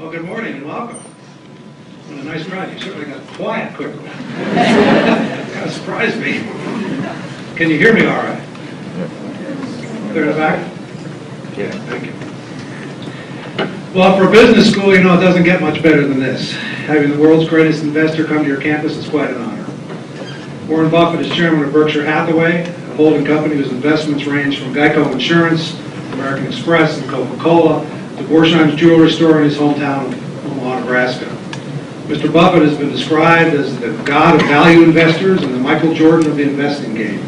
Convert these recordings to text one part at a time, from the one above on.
Well, good morning and welcome. What a nice crowd. You certainly got quiet quickly. Kind of surprised me. Can you hear me all right? Clear the back? Yeah, thank you. Well, for a business school, you know, it doesn't get much better than this. Having the world's greatest investor come to your campus is quite an honor. Warren Buffett is chairman of Berkshire Hathaway, a holding company whose investments range from Geico Insurance, American Express, and Coca-Cola, to Borsheim's jewelry store in his hometown of Omaha, Nebraska. Mr. Buffett has been described as the god of value investors and the Michael Jordan of the investing game.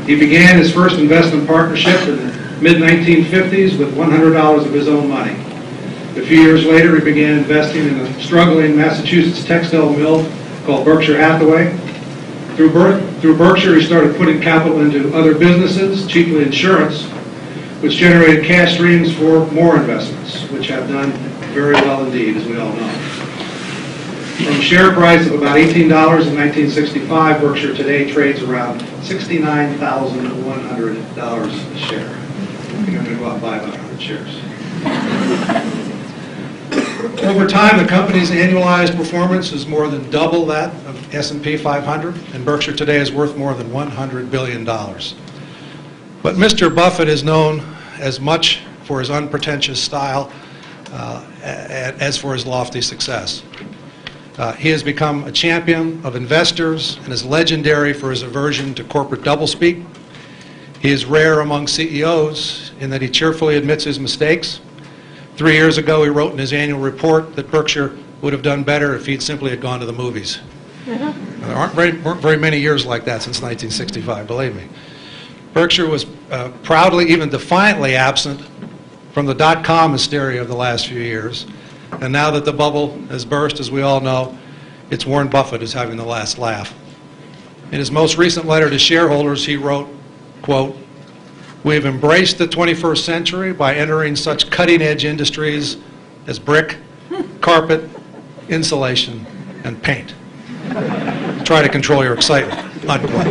He began his first investment partnership in the mid-1950s with $100 of his own money. A few years later, he began investing in a struggling Massachusetts textile mill called Berkshire Hathaway. Through Berkshire, he started putting capital into other businesses, chiefly insurance, which generated cash streams for more investments, which have done very well indeed, as we all know. From a share price of about $18 in 1965, Berkshire today trades around $69,100 a share. I think I'm going to go out and buy about 100 shares. Over time, the company's annualized performance is more than double that of S&P 500, and Berkshire today is worth more than $100 billion. But Mr. Buffett is known as much for his unpretentious style as for his lofty success. He has become a champion of investors and is legendary for his aversion to corporate doublespeak. He is rare among CEOs in that he cheerfully admits his mistakes. 3 years ago, he wrote in his annual report that Berkshire would have done better if he'd simply had gone to the movies. There weren't very many years like that since 1965, believe me. Berkshire was proudly, even defiantly absent from the dot-com hysteria of the last few years. And now that the bubble has burst, as we all know, it's Warren Buffett who's having the last laugh. In his most recent letter to shareholders, he wrote, quote, "We have embraced the 21st century by entering such cutting-edge industries as brick, carpet, insulation, and paint. Try to control your excitement." Unquote.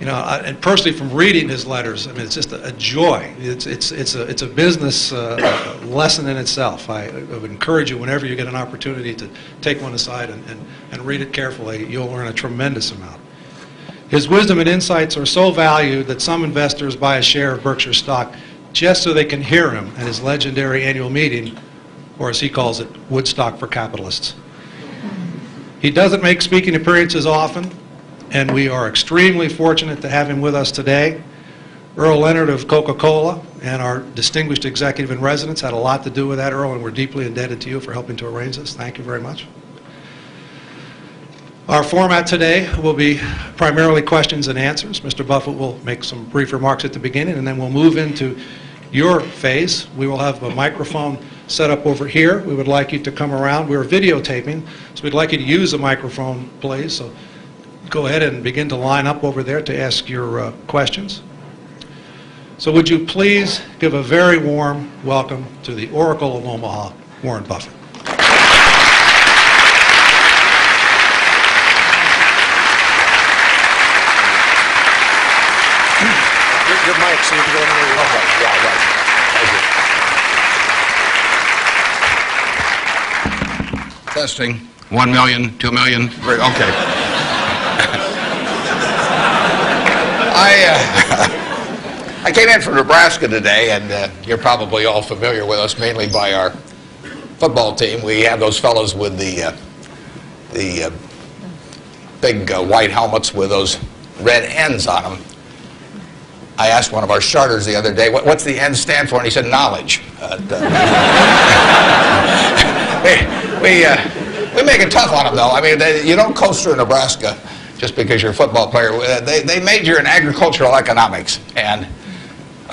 You know, and personally, from reading his letters, I mean, it's just a joy. It's a business lesson in itself. I would encourage you, whenever you get an opportunity, to take one aside and read it carefully. You'll learn a tremendous amount. His wisdom and insights are so valued that some investors buy a share of Berkshire stock just so they can hear him at his legendary annual meeting, or as he calls it, Woodstock for capitalists. He doesn't make speaking appearances often, and we are extremely fortunate to have him with us today. Earl Leonard of Coca-Cola and our distinguished executive in residence had a lot to do with that, Earl, and we're deeply indebted to you for helping to arrange this. Thank you very much. Our format today will be primarily questions and answers. Mr. Buffett will make some brief remarks at the beginning, and then we'll move into your phase. We will have a microphone set up over here. We would like you to come around. We're videotaping, so we'd like you to use a microphone, please. So go ahead and begin to line up over there to ask your questions. So would you please give a very warm welcome to the Oracle of Omaha, Warren Buffett. Your mic, so you can go anywhere you want. Okay. Yeah, right. Thank you. Testing. 1 million, 2 million. Okay. I came in from Nebraska today, and you're probably all familiar with us mainly by our football team. We have those fellows with the big white helmets with those red N's on them. I asked one of our starters the other day, what's the N stand for? And he said, knowledge. We make it tough on them, though. I mean, you don't coast through Nebraska just because you're a football player. They major in agricultural economics. And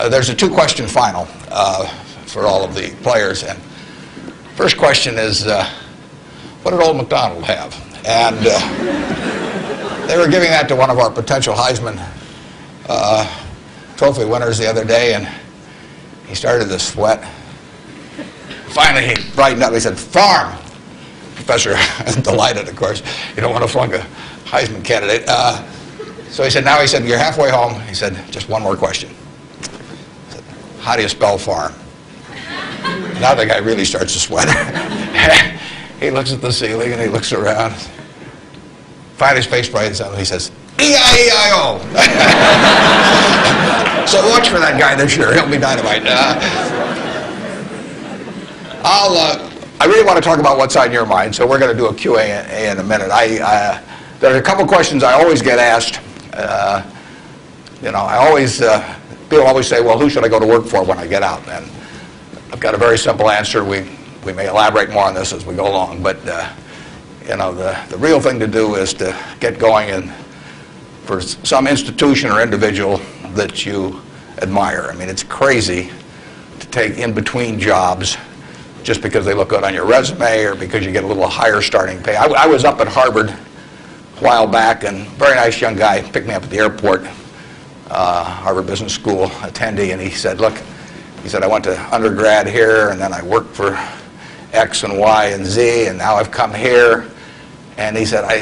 there's a two-question final for all of the players. And first question is, what did old MacDonald have? And they were giving that to one of our potential Heisman Trophy winners the other day, and he started to sweat. Finally, he brightened up. He said, farm. Professor, delighted, of course. You don't want to flunk a Heisman candidate. So he said, you're halfway home. He said, just one more question. He said, how do you spell farm? Now the guy really starts to sweat. He looks at the ceiling and he looks around. Finally his face brightens up and he says, E-I-E-I-O. So watch for that guy this year. He'll be dynamite. I really want to talk about what's on your mind, so we're going to do a Q&A in a minute. There are a couple questions I always get asked. People always say, well, who should I go to work for when I get out? And I've got a very simple answer. We may elaborate more on this as we go along, but the real thing to do is to get going in for some institution or individual that you admire. I mean, it's crazy to take in between jobs just because they look good on your resume or because you get a little higher starting pay. I was up at Harvard a while back, and a very nice young guy picked me up at the airport, Harvard Business School attendee, and he said, look, he said, I went to undergrad here, and then I worked for X and Y and Z, and now I've come here. And he said, I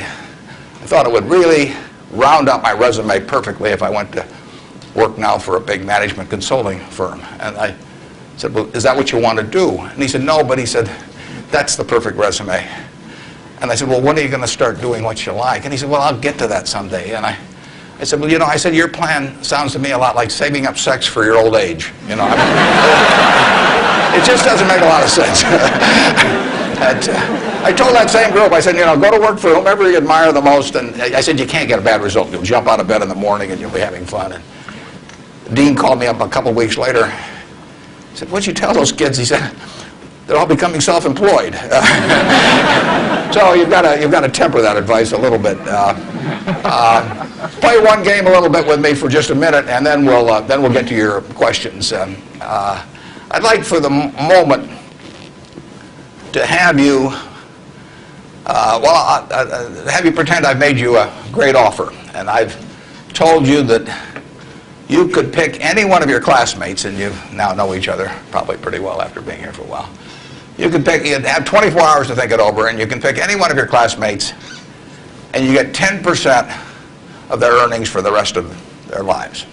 thought it would really round up my resume perfectly if I went to work now for a big management consulting firm. And I said, well, is that what you want to do? And he said, no, but he said, that's the perfect resume. And I said, well, when are you going to start doing what you like? And he said, well, I'll get to that someday. And I said, well, I said, your plan sounds to me a lot like saving up sex for your old age. It just doesn't make a lot of sense. I told that same group, I said, go to work for whomever you admire the most. And I said, you can't get a bad result. You'll jump out of bed in the morning and you'll be having fun. And the dean called me up a couple of weeks later. He said, what'd you tell those kids? He said, they're all becoming self-employed. So you've got to temper that advice a little bit. Play one game a little bit with me for just a minute, and then we'll get to your questions. I'd like for the moment to have you, have you pretend I've made you a great offer, and I've told you that you could pick any one of your classmates, and you now know each other probably pretty well after being here for a while. You could pick, you'd have 24 hours to think it over, and you can pick any one of your classmates, and you get 10% of their earnings for the rest of their lives.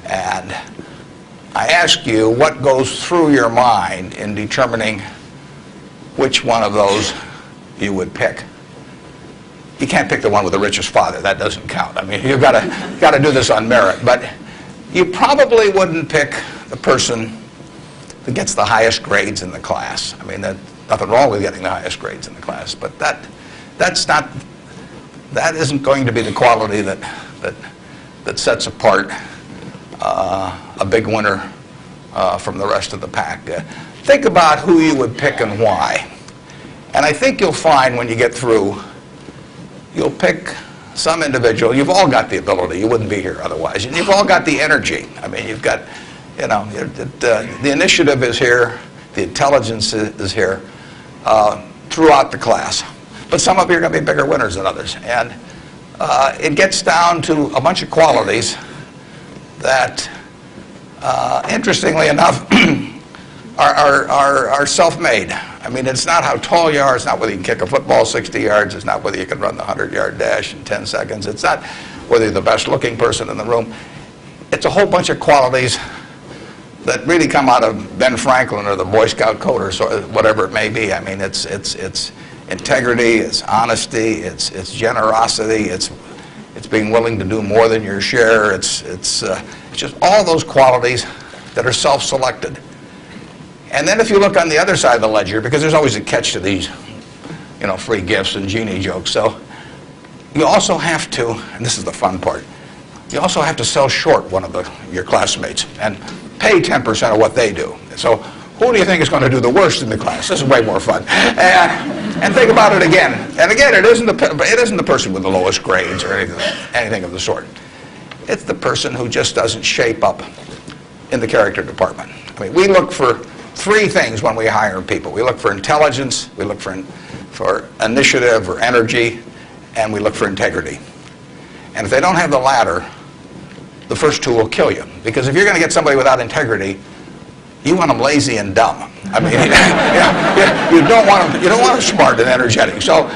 And I ask you what goes through your mind in determining which one of those you would pick. You can't pick the one with the richest father. That doesn't count. I mean, you've got to do this on merit. But you probably wouldn't pick the person that gets the highest grades in the class. I mean, there's nothing wrong with getting the highest grades in the class, but that isn't going to be the quality that sets apart a big winner from the rest of the pack. Think about who you would pick and why. And I think you'll find when you get through, you'll pick some individual. You've all got the ability. You wouldn't be here otherwise. And you've all got the energy. I mean, you've got, the initiative is here. The intelligence is here throughout the class. But some of you are going to be bigger winners than others. And it gets down to a bunch of qualities that, interestingly enough, are self-made. I mean, it's not how tall you are. It's not whether you can kick a football 60 yards. It's not whether you can run the 100-yard dash in 10 seconds. It's not whether you're the best-looking person in the room. It's a whole bunch of qualities that really come out of Ben Franklin or the Boy Scout code or whatever it may be. I mean, it's integrity, it's honesty, it's generosity, it's being willing to do more than your share. It's just all those qualities that are self-selected. And then if you look on the other side of the ledger, because there's always a catch to these, free gifts and genie jokes. So you also have to, and this is the fun part, you also have to sell short one of your classmates and pay 10% of what they do. So who do you think is going to do the worst in the class? This is way more fun. And think about it again. And again, it isn't the person with the lowest grades or anything of the sort. It's the person who just doesn't shape up in the character department. I mean, we look for three things when we hire people. We look for intelligence, we look for initiative or energy, and we look for integrity. And if they don't have the latter, the first two will kill you. Because if you're going to get somebody without integrity, you want them lazy and dumb. I mean, you don't want them smart and energetic. So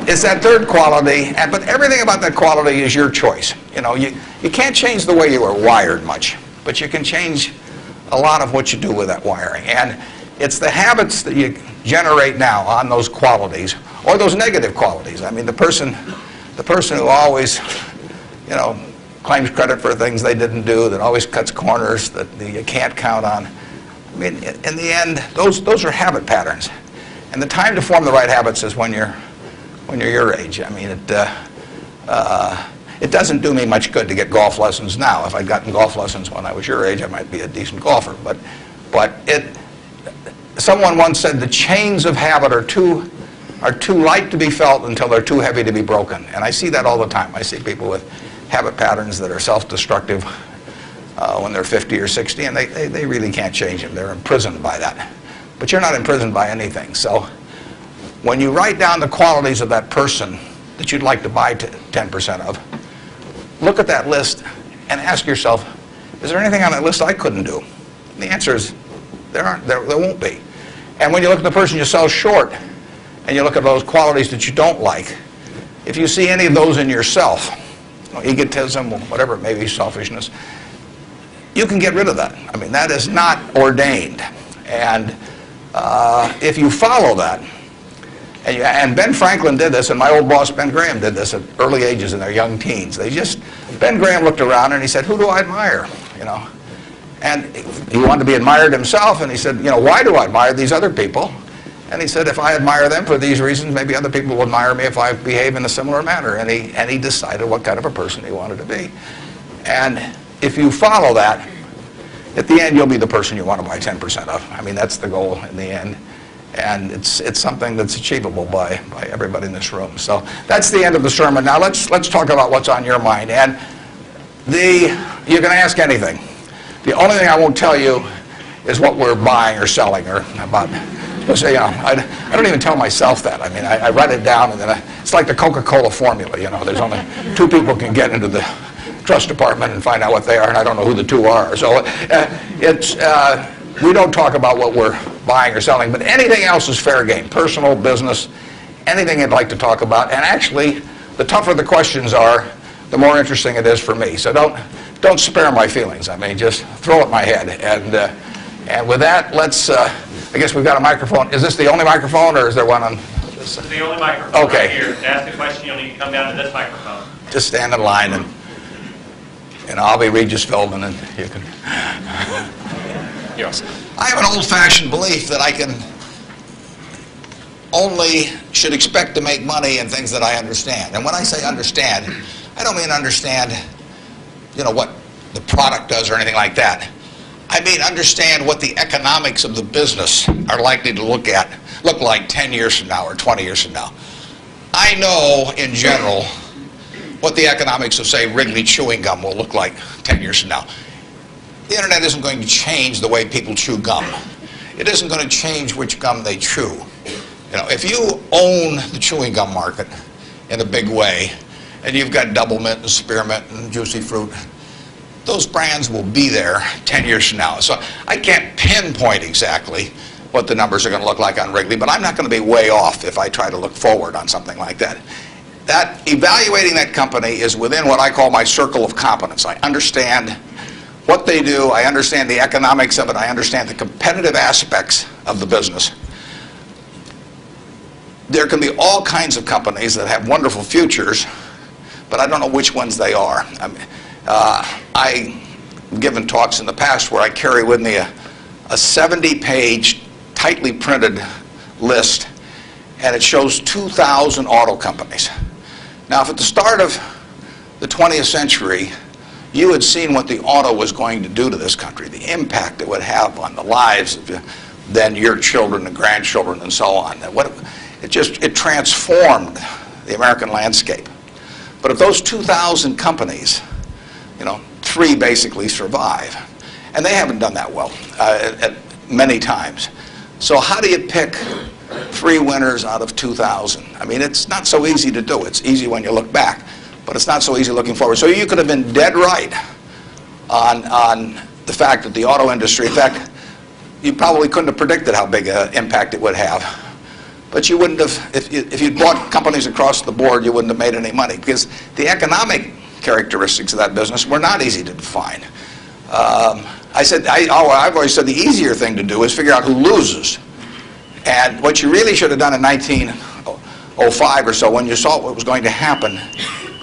it's that third quality, but everything about that quality is your choice. You can't change the way you are wired much, but you can change a lot of what you do with that wiring. And it's the habits that you generate now on those qualities, or those negative qualities. I mean, the person who always, you know, claims credit for things they didn't do, that always cuts corners, that you can't count on. I mean, in the end, those are habit patterns. And the time to form the right habits is when you're your age. I mean, it doesn't do me much good to get golf lessons now. If I'd gotten golf lessons when I was your age, I might be a decent golfer. But someone once said the chains of habit are too light to be felt until they're too heavy to be broken. And I see that all the time. I see people with habit patterns that are self-destructive when they're 50 or 60, and they really can't change them. They're imprisoned by that. But you're not imprisoned by anything. So when you write down the qualities of that person that you'd like to buy 10% of, look at that list and ask yourself, is there anything on that list I couldn't do? And the answer is there won't be. And when you look at the person you sell short and you look at those qualities that you don't like, if you see any of those in yourself, you know, egotism, whatever it may be, selfishness, you can get rid of that. I mean, that is not ordained. And if you follow that, and Ben Franklin did this, and my old boss Ben Graham did this at early ages in their young teens. Ben Graham looked around and he said, who do I admire? You know, and he wanted to be admired himself, and he said, you know, why do I admire these other people? And he said, if I admire them for these reasons, maybe other people will admire me if I behave in a similar manner. And he decided what kind of a person he wanted to be. And if you follow that, at the end you'll be the person you want to buy 10% of. I mean, that's the goal in the end. And it's something that's achievable by everybody in this room. So that's the end of the sermon. Now let's talk about what's on your mind. And you can ask anything. The only thing I won't tell you is what we're buying or selling or about. So, you know, I don't even tell myself that. I mean, I write it down, and then it's like the Coca-Cola formula. You know, there's only 2 people can get into the trust department and find out what they are, and I don't know who the 2 are. So we don't talk about what we're buying or selling, but anything else is fair game. Personal, business, anything you'd like to talk about. And actually, the tougher the questions are, the more interesting it is for me. So don't spare my feelings. I mean, just throw at my head. And with that, let's. I guess we've got a microphone. Is this the only microphone, or is there one on? This is the only microphone. Okay. Right here. To ask a question, you'll need to come down to this microphone. Just stand in line, and I'll be Regis Philbin, and you can. Yes. I have an old-fashioned belief that I should expect to make money in things that I understand. And when I say understand, I don't mean understand, you know, what the product does or anything like that. I mean understand what the economics of the business are likely to look like 10 years from now or 20 years from now. I know, in general, what the economics of, say, Wrigley chewing gum will look like 10 years from now. The internet isn't going to change the way people chew gum. It isn't going to change which gum they chew. You know, if you own the chewing gum market in a big way, and you've got Double Mint and Spearmint and Juicy Fruit, those brands will be there 10 years from now. So I can't pinpoint exactly what the numbers are going to look like on Wrigley, but I'm not going to be way off if I try to look forward on something like that. Evaluating that company is within what I call my circle of competence. I understand what they do, I understand the economics of it, I understand the competitive aspects of the business. There can be all kinds of companies that have wonderful futures, but I don't know which ones they are. I've given talks in the past where I carry with me a 70-page, tightly printed list, and it shows 2,000 auto companies. Now, if at the start of the 20th century, you had seen what the auto was going to do to this country, the impact it would have on the lives of then your children and grandchildren and so on. It transformed the American landscape. But if those 2,000 companies, you know, 3 basically survive, and they haven't done that well many times. So how do you pick 3 winners out of 2,000? I mean, it's not so easy to do. It's easy when you look back, but it's not so easy looking forward. So you could have been dead right on the fact that the auto industry, in fact, you probably couldn't have predicted how big an impact it would have. But you wouldn't have, if you'd bought companies across the board, you wouldn't have made any money, because the economic characteristics of that business were not easy to define. I've always said the easier thing to do is figure out who loses. And what you really should have done in 1905 or so, when you saw what was going to happen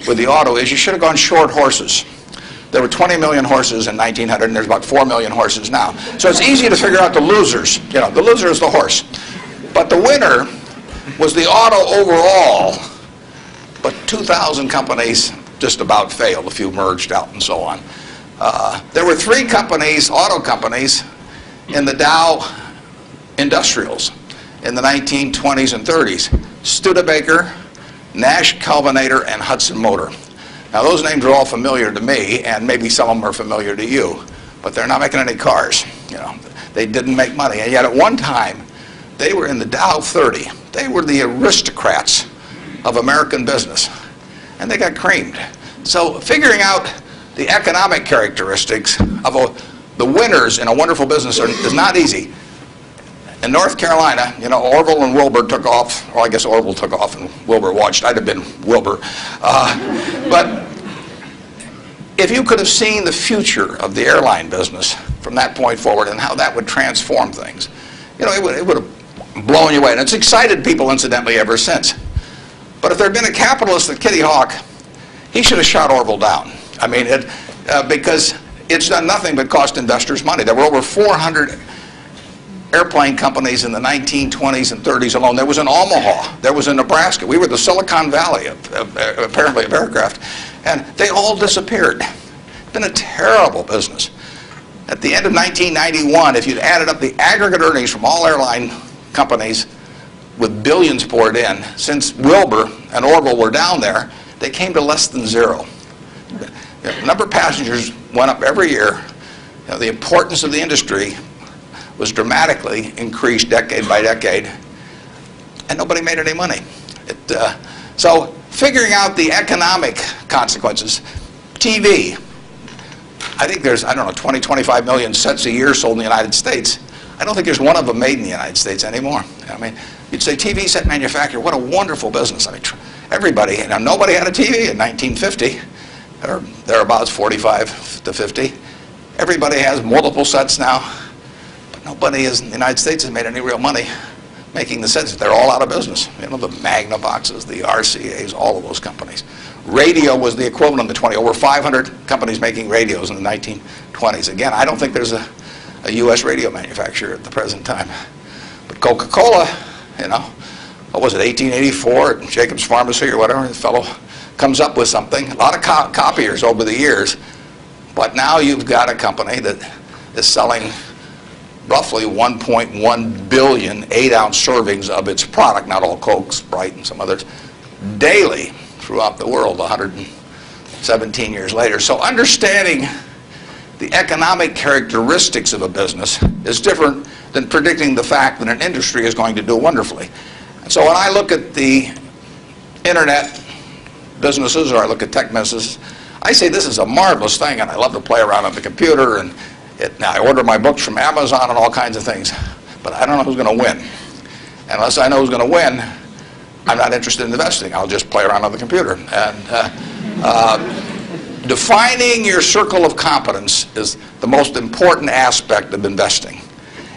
with the auto, is you should have gone short horses. There were 20 million horses in 1900, and there's about 4 million horses now. So it's easy to figure out the losers. You know, the loser is the horse. But the winner was the auto overall. But 2,000 companies just about failed. A few merged out and so on. There were 3 companies, auto companies, in the Dow Industrials in the 1920s and 30s. Studebaker, Nash Kelvinator, and Hudson Motor. Now those names are all familiar to me, and maybe some of them are familiar to you, but they're not making any cars. You know, they didn't make money, and yet at one time they were in the Dow 30. They were the aristocrats of American business, and they got creamed. So figuring out the economic characteristics of the winners in a wonderful business is not easy. In North Carolina, you know, Orville and Wilbur took off, or I guess Orville took off and Wilbur watched. I'd have been Wilbur. But if you could have seen the future of the airline business from that point forward and how that would transform things, you know, it would have blown you away. And it's excited people, incidentally, ever since. But if there had been a capitalist at Kitty Hawk, he should have shot Orville down. I mean, because it's done nothing but cost investors money. There were over 400 airplane companies in the 1920s and 30s alone. There was in Omaha. There was in Nebraska. We were the Silicon Valley, apparently, of aircraft. And they all disappeared. It's been a terrible business. At the end of 1991, if you'd added up the aggregate earnings from all airline companies with billions poured in, since Wilbur and Orville were down there, they came to less than zero. The number of passengers went up every year. You know, the importance of the industry was dramatically increased decade by decade, and nobody made any money. So figuring out the economic consequences. TV, I think there's, I don't know, 20, 25 million sets a year sold in the United States. I don't think there's one of them made in the United States anymore. I mean, you'd say TV set manufacturer, what a wonderful business. I mean, everybody, you know, nobody had a TV in 1950, or thereabouts, 45 to 50. Everybody has multiple sets now. Nobody in the United States has made any real money making the sets. They're all out of business. You know, the Magnavoxes, the RCAs, all of those companies. Radio was the equivalent of the 20. Over 500 companies making radios in the 1920s. Again, I don't think there's a U.S. radio manufacturer at the present time. But Coca-Cola, you know, what was it, 1884 at Jacobs Pharmacy or whatever, the fellow comes up with something. A lot of copiers over the years. But now you've got a company that is selling roughly 1.1 billion 8-ounce servings of its product, not all Coke, Sprite, and some others, daily throughout the world 117 years later. So understanding the economic characteristics of a business is different than predicting the fact that an industry is going to do wonderfully. And so when I look at the internet businesses, or I look at tech businesses, I say this is a marvelous thing, and I love to play around on the computer, and now I order my books from Amazon and all kinds of things, but I don't know who's going to win. And unless I know who's going to win, I'm not interested in investing. I'll just play around on the computer. And defining your circle of competence is the most important aspect of investing.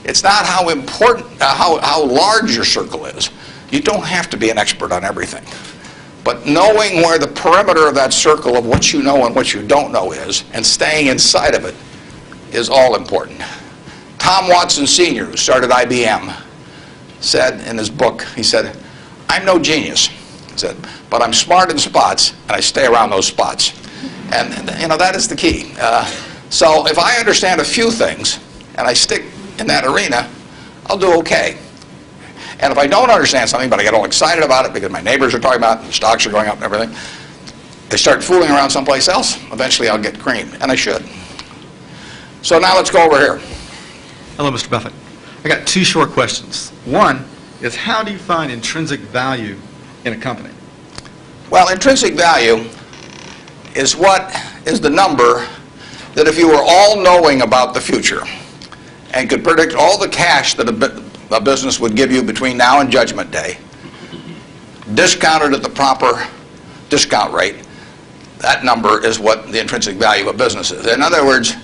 It's not how important, how large your circle is. You don't have to be an expert on everything. But knowing where the perimeter of that circle of what you know and what you don't know is, and staying inside of it, is all important. Tom Watson Sr., who started IBM, said in his book, he said, I'm no genius, he said, but I'm smart in spots, and I stay around those spots. And you know, that is the key. So if I understand a few things, and I stick in that arena, I'll do okay. And if I don't understand something, but I get all excited about it because my neighbors are talking about it, and stocks are going up and everything, I start fooling around someplace else, eventually I'll get creamed, and I should. So now let's go over here. Hello, Mr. Buffett. I got 2 short questions. One is, how do you find intrinsic value in a company? Well, intrinsic value is what is the number that if you were all-knowing about the future and could predict all the cash that a business would give you between now and Judgment Day, discounted at the proper discount rate, that number is what the intrinsic value of a business is. In other words,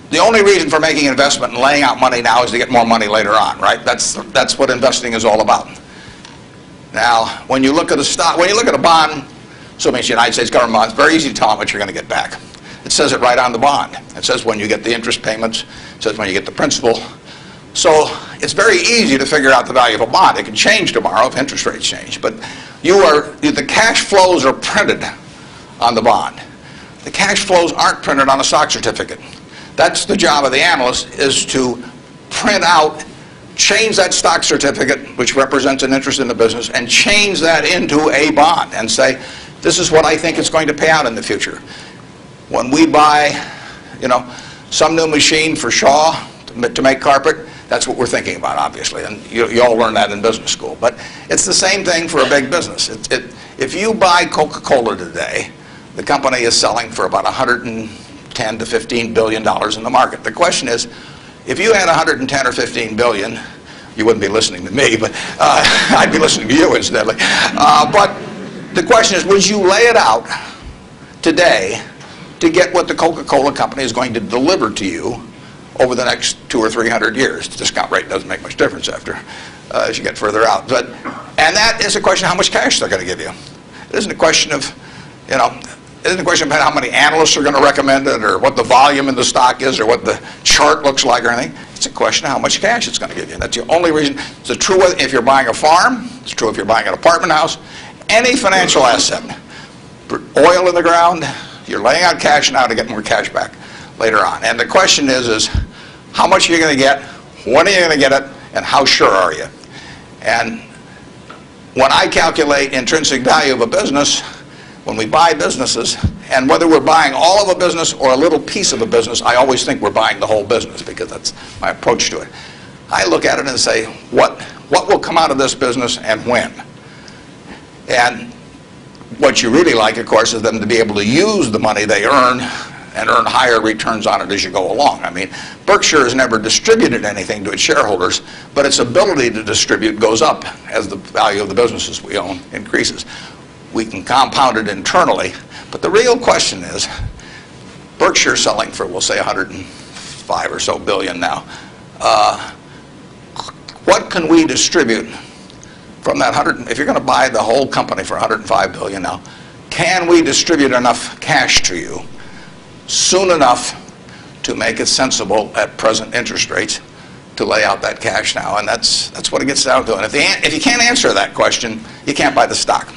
the only reason for making an investment and laying out money now is to get more money later on, right? That's what investing is all about. Now, when you look at a stock, when you look at a bond, assuming it's the United States government bond, it's very easy to tell how much you're going to get back. It says it right on the bond. It says when you get the interest payments, it says when you get the principal. So it's very easy to figure out the value of a bond. It can change tomorrow if interest rates change, but the cash flows are printed on the bond. The cash flows aren't printed on a stock certificate. That's the job of the analyst, is to print out, change that stock certificate, which represents an interest in the business, and change that into a bond and say, this is what I think it's going to pay out in the future. When we buy, some new machine for Shaw to make carpet, that's what we're thinking about, obviously, and you all learn that in business school. But it's the same thing for a big business. If you buy Coca-Cola today, the company is selling for about $110 to $15 billion in the market. The question is, if you had 110 or 15 billion, you wouldn't be listening to me, but I'd be listening to you incidentally. But the question is, would you lay it out today to get what the Coca-Cola company is going to deliver to you over the next 200 or 300 years? The discount rate doesn't make much difference as you get further out. And that is a question of how much cash they're going to give you. It isn't a question of, it isn't a question of how many analysts are going to recommend it, or what the volume in the stock is, or what the chart looks like, or anything. It's a question of how much cash it's going to give you. That's the only reason. It's true if you're buying a farm. It's true if you're buying an apartment house. Any financial asset, oil in the ground, you're laying out cash now to get more cash back later on. And the question is how much are you going to get, when are you going to get it, and how sure are you? And when I calculate intrinsic value of a business, when we buy businesses, and whether we're buying all of a business or a little piece of a business, I always think we're buying the whole business, because that's my approach to it. I look at it and say, what will come out of this business and when? And what you really like, of course, is them to be able to use the money they earn and earn higher returns on it as you go along. I mean, Berkshire has never distributed anything to its shareholders, but its ability to distribute goes up as the value of the businesses we own increases. We can compound it internally, but the real question is, Berkshire selling for, we'll say, 105 or so billion now. What can we distribute from that 100? If you're going to buy the whole company for 105 billion now, can we distribute enough cash to you soon enough to make it sensible at present interest rates to lay out that cash now? And that's what it gets down to. And if you can't answer that question, you can't buy the stock.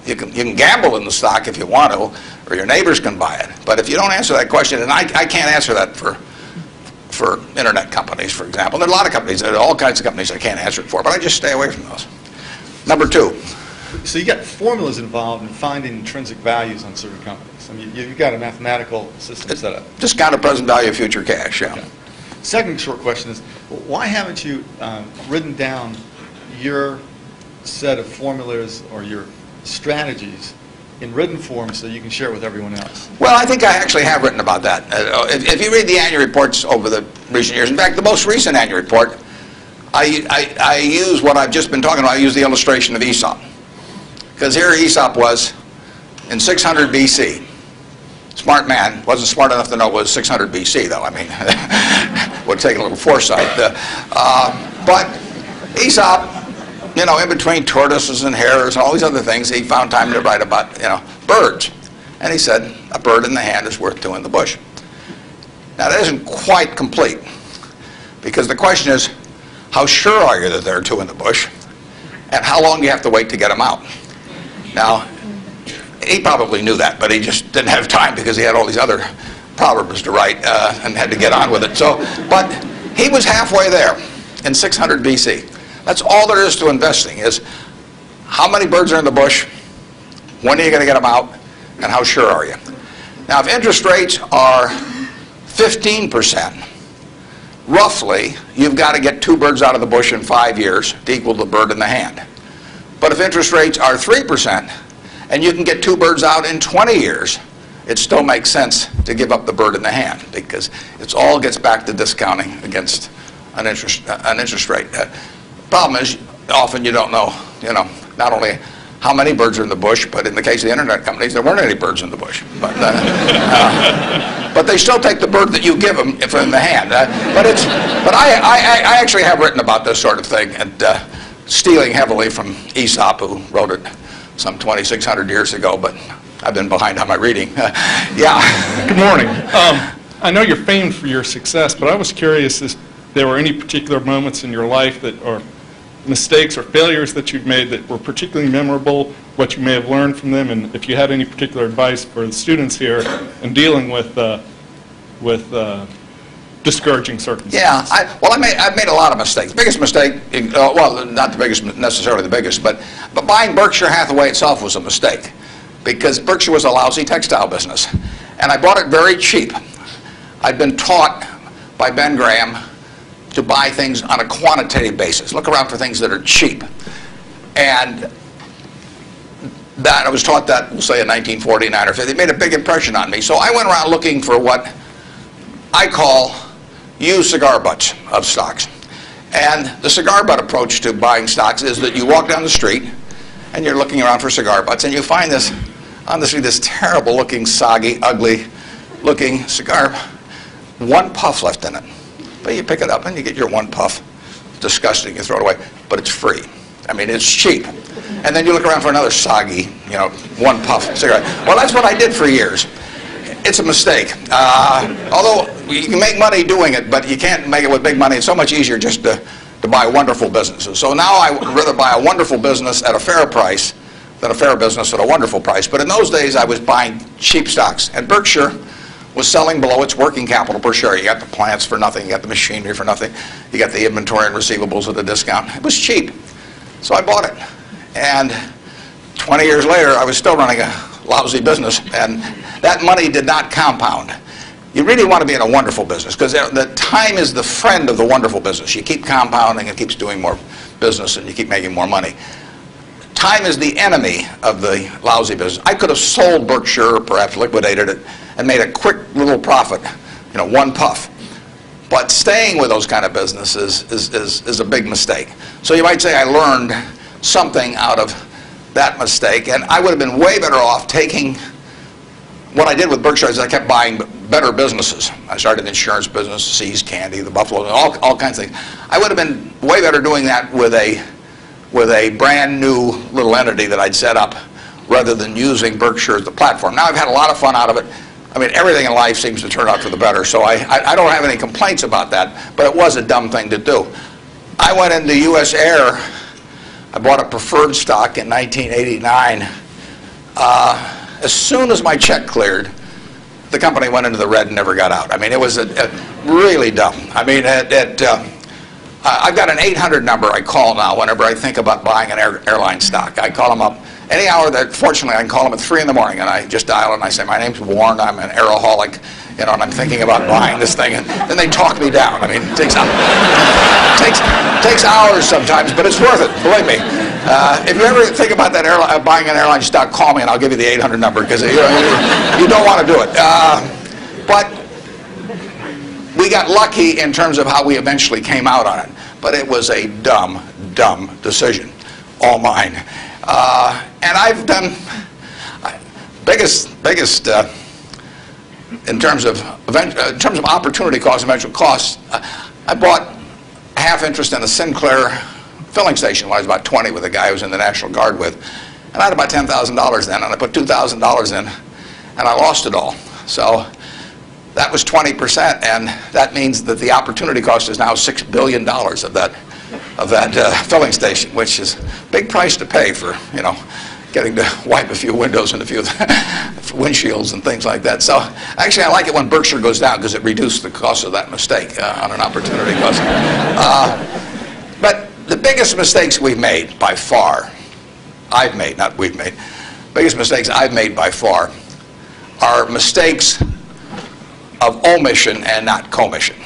You can gamble in the stock if you want to, or your neighbors can buy it. But if you don't answer that question, and I can't answer that for internet companies, for example. There are a lot of companies, there are all kinds of companies I can't answer it for, but I just stay away from those. Number two. So you got formulas involved in finding intrinsic values on certain companies. I mean, you've got a mathematical system set up. Discounted present value of future cash, yeah. Okay. Second short question is, why haven't you written down your set of formulas or your strategies in written form so you can share it with everyone else? Well, I think I actually have written about that. If you read the annual reports over the recent years, in fact, the most recent annual report, I use what I've just been talking about. I use the illustration of Aesop. Because here Aesop was in 600 BC. Smart man. Wasn't smart enough to know it was 600 BC, though. I mean, would take a little foresight. But Aesop, in between tortoises and hares and all these other things, he found time to write about, birds. And he said, a bird in the hand is worth two in the bush. Now, that isn't quite complete, because the question is, how sure are you that there are two in the bush? And how long do you have to wait to get them out? Now, he probably knew that, but he just didn't have time because he had all these other proverbs to write and had to get on with it. But he was halfway there in 600 BC. That's all there is to investing, is how many birds are in the bush, when are you going to get them out, and how sure are you? Now, if interest rates are 15%, roughly, you've got to get two birds out of the bush in 5 years to equal the bird in the hand. But if interest rates are 3%, and you can get two birds out in 20 years, it still makes sense to give up the bird in the hand, because it all gets back to discounting against an interest rate. Problem is, often you don't know, not only how many birds are in the bush, but in the case of the internet companies, there weren't any birds in the bush. But they still take the bird that you give them from the hand. But I actually have written about this sort of thing, and stealing heavily from Aesop, who wrote it some 2,600 years ago, but I've been behind on my reading. Yeah. Good morning. I know you're famed for your success, but I was curious if there were any particular moments in your life that, or mistakes or failures that you've made that were particularly memorable, what you may have learned from them, and if you had any particular advice for the students here in dealing with discouraging circumstances. Yeah, I've made a lot of mistakes. Biggest mistake, well, not the biggest, necessarily the biggest, but buying Berkshire Hathaway itself was a mistake, because Berkshire was a lousy textile business, and I bought it very cheap. I'd been taught by Ben Graham to buy things on a quantitative basis. Look around for things that are cheap. And that I was taught that, we'll say in 1949 or 50. It made a big impression on me. So I went around looking for what I call used cigar butts of stocks. And the cigar butt approach to buying stocks is that you walk down the street and you're looking around for cigar butts, and you find this, on the street, this terrible looking, soggy, ugly looking cigar, one puff left in it. But you pick it up and you get your one puff. It's disgusting, you throw it away, but it's free. I mean, it's cheap. And then you look around for another soggy, one puff cigarette. Well, that's what I did for years. It's a mistake. Although you can make money doing it, but you can't make it with big money. It's so much easier just to buy wonderful businesses. So now I would rather buy a wonderful business at a fair price than a fair business at a wonderful price. But in those days, I was buying cheap stocks. And Berkshire was selling below its working capital per share. You got the plants for nothing, you got the machinery for nothing, you got the inventory and receivables at a discount. It was cheap. So I bought it. And 20 years later, I was still running a lousy business, and that money did not compound. You really want to be in a wonderful business, because the time is the friend of the wonderful business. You keep compounding, it keeps doing more business, and you keep making more money. Time is the enemy of the lousy business. I could have sold Berkshire, perhaps liquidated it, and made a quick little profit, one puff. But staying with those kind of businesses is a big mistake. So you might say I learned something out of that mistake, and I would have been way better off taking what I did with Berkshire is I kept buying better businesses. I started an insurance business, See's Candy, the Buffalo, all kinds of things. I would have been way better doing that with a brand new little entity that I'd set up rather than using Berkshire as the platform. Now I've had a lot of fun out of it. I mean, everything in life seems to turn out for the better, so I don't have any complaints about that, but it was a dumb thing to do. I went into U.S. Air. I bought a preferred stock in 1989. As soon as my check cleared, the company went into the red and never got out. I mean, it was really dumb. I mean, I've got an 800 number I call now whenever I think about buying an airline stock. I call them up any hour that, fortunately, I can call them at 3 in the morning, and I just dial and I say, my name's Warren, I'm an aeroholic, and I'm thinking about buying this thing, and then they talk me down. I mean, it takes hours sometimes, but it's worth it, believe me. If you ever think about that buying an airline stock, call me and I'll give you the 800 number, because you don't want to do it. But we got lucky in terms of how we eventually came out on it. But it was a dumb, dumb decision, all mine. And I've done biggest in terms of opportunity cost and eventual costs. I bought half interest in a Sinclair filling station when I was about 20 with a guy I was in the National Guard with, and I had about $10,000 then, and I put $2,000 in, and I lost it all. So that was 20%, and that means that the opportunity cost is now $6 billion of that filling station, which is a big price to pay for, getting to wipe a few windows and a few windshields and things like that. So actually, I like it when Berkshire goes down, because it reduced the cost of that mistake on an opportunity cost. But the biggest mistakes we've made by far, I've made, not we've made, biggest mistakes I've made by far are mistakes of omission and not commission.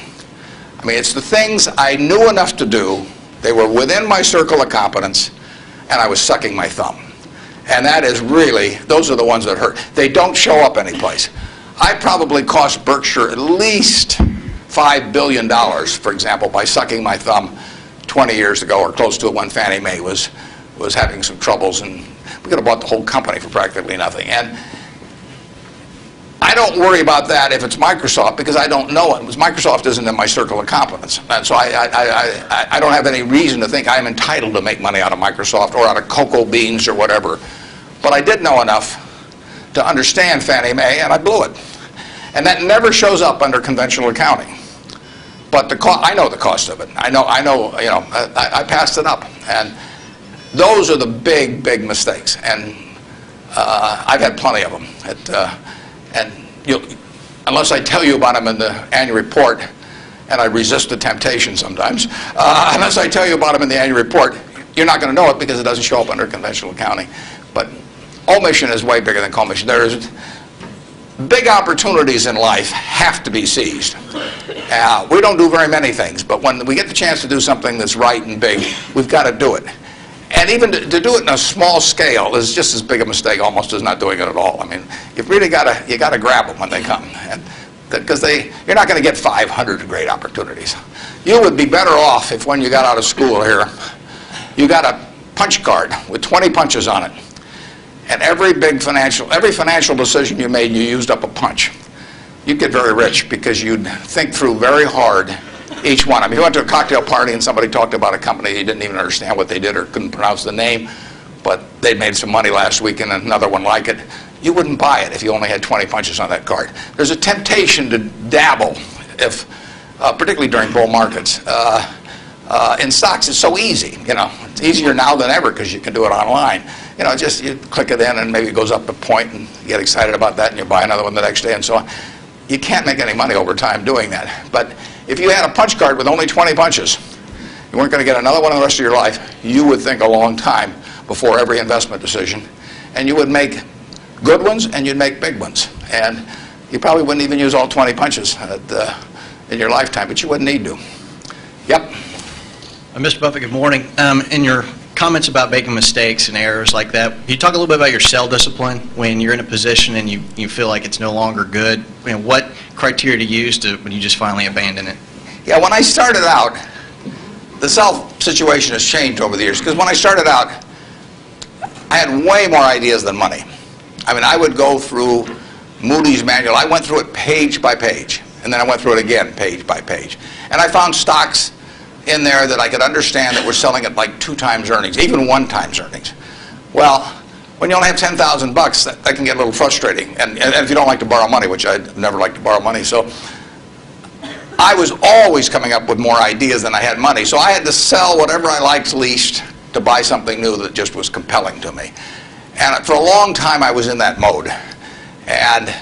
I mean, it's the things I knew enough to do, they were within my circle of competence, and I was sucking my thumb. And that is really, those are the ones that hurt. They don't show up anyplace. I probably cost Berkshire at least $5 billion, for example, by sucking my thumb 20 years ago or close to it when Fannie Mae was having some troubles and We could have bought the whole company for practically nothing. And I don't worry about that if it's Microsoft because I don't know it. Because Microsoft isn't in my circle of competence. And so I don't have any reason to think I'm entitled to make money out of Microsoft or out of cocoa beans or whatever. But I did know enough to understand Fannie Mae, and I blew it. And that never shows up under conventional accounting. But I know the cost of it. I know. I passed it up. And those are the big, big mistakes. And I've had plenty of them. And unless I tell you about them in the annual report, and I resist the temptation sometimes, unless I tell you about them in the annual report, you're not going to know it because it doesn't show up under conventional accounting. But omission is way bigger than commission. There's big opportunities in life have to be seized. We don't do very many things, but when we get the chance to do something that's right and big, we've got to do it. And even to do it in a small scale is just as big a mistake almost as not doing it at all. I mean, you've really got to grab them when they come, because you're not going to get 500 great opportunities. You would be better off if when you got out of school here, you got a punch card with 20 punches on it, and every financial decision you made, you used up a punch. You'd get very rich because you'd think through very hard each one. I mean, you went to a cocktail party and somebody talked about a company you didn't even understand what they did or couldn't pronounce the name, but they made some money last week and another one like it. You wouldn't buy it if you only had 20 punches on that card. There's a temptation to dabble, particularly during bull markets. In stocks, it's so easy. It's easier now than ever because you can do it online. Just you click it in and maybe it goes up a point and you get excited about that and you buy another one the next day and so on. You can't make any money over time doing that. But if you had a punch card with only 20 punches, you weren't going to get another one the rest of your life, you would think a long time before every investment decision. And you would make good ones and you'd make big ones. And you probably wouldn't even use all 20 punches in your lifetime, but you wouldn't need to. Yep. Mr. Buffett, good morning. In your comments about making mistakes and errors like that, can you talk a little bit about your sell discipline when you're in a position and you feel like it's no longer good? What criteria to use when you just finally abandon it? Yeah, when I started out, the sell situation has changed over the years because when I started out, I had way more ideas than money. I mean, I would go through Moody's manual. I went through it page by page, and then I went through it again page by page. And I found stocks in there that I could understand that were selling at like 2 times earnings, even 1 times earnings. Well, when you only have $10,000, that can get a little frustrating. And if you don't like to borrow money, which I never like to borrow money, so I was always coming up with more ideas than I had money. So I had to sell whatever I liked least to buy something new that just was compelling to me. And for a long time, I was in that mode. And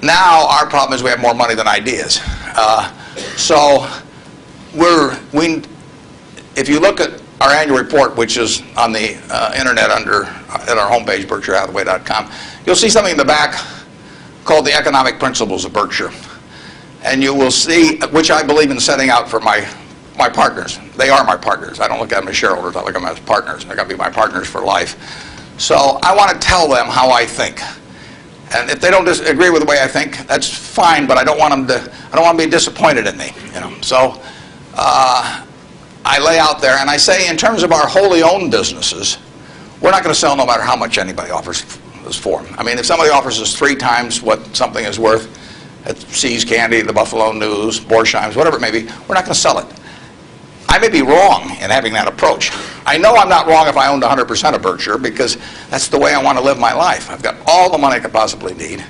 now our problem is we have more money than ideas. If you look at our annual report, which is on the internet at our homepage, BerkshireHathaway.com, you'll see something in the back called the Economic Principles of Berkshire. And you will see, which I believe in setting out for my partners. They are my partners. I don't look at them as shareholders. I look at them as partners. They're going to be my partners for life. So I want to tell them how I think. And if they don't agree with the way I think, that's fine. But I don't want them to be disappointed in me. So I lay out there and I say, in terms of our wholly owned businesses, we're not going to sell no matter how much anybody offers us for them. I mean, if somebody offers us 3 times what something is worth at See's Candy, the Buffalo News, Borsheim's, whatever it may be, we're not going to sell it. I may be wrong in having that approach. I know I'm not wrong if I owned 100% of Berkshire because that's the way I want to live my life. I've got all the money I could possibly need.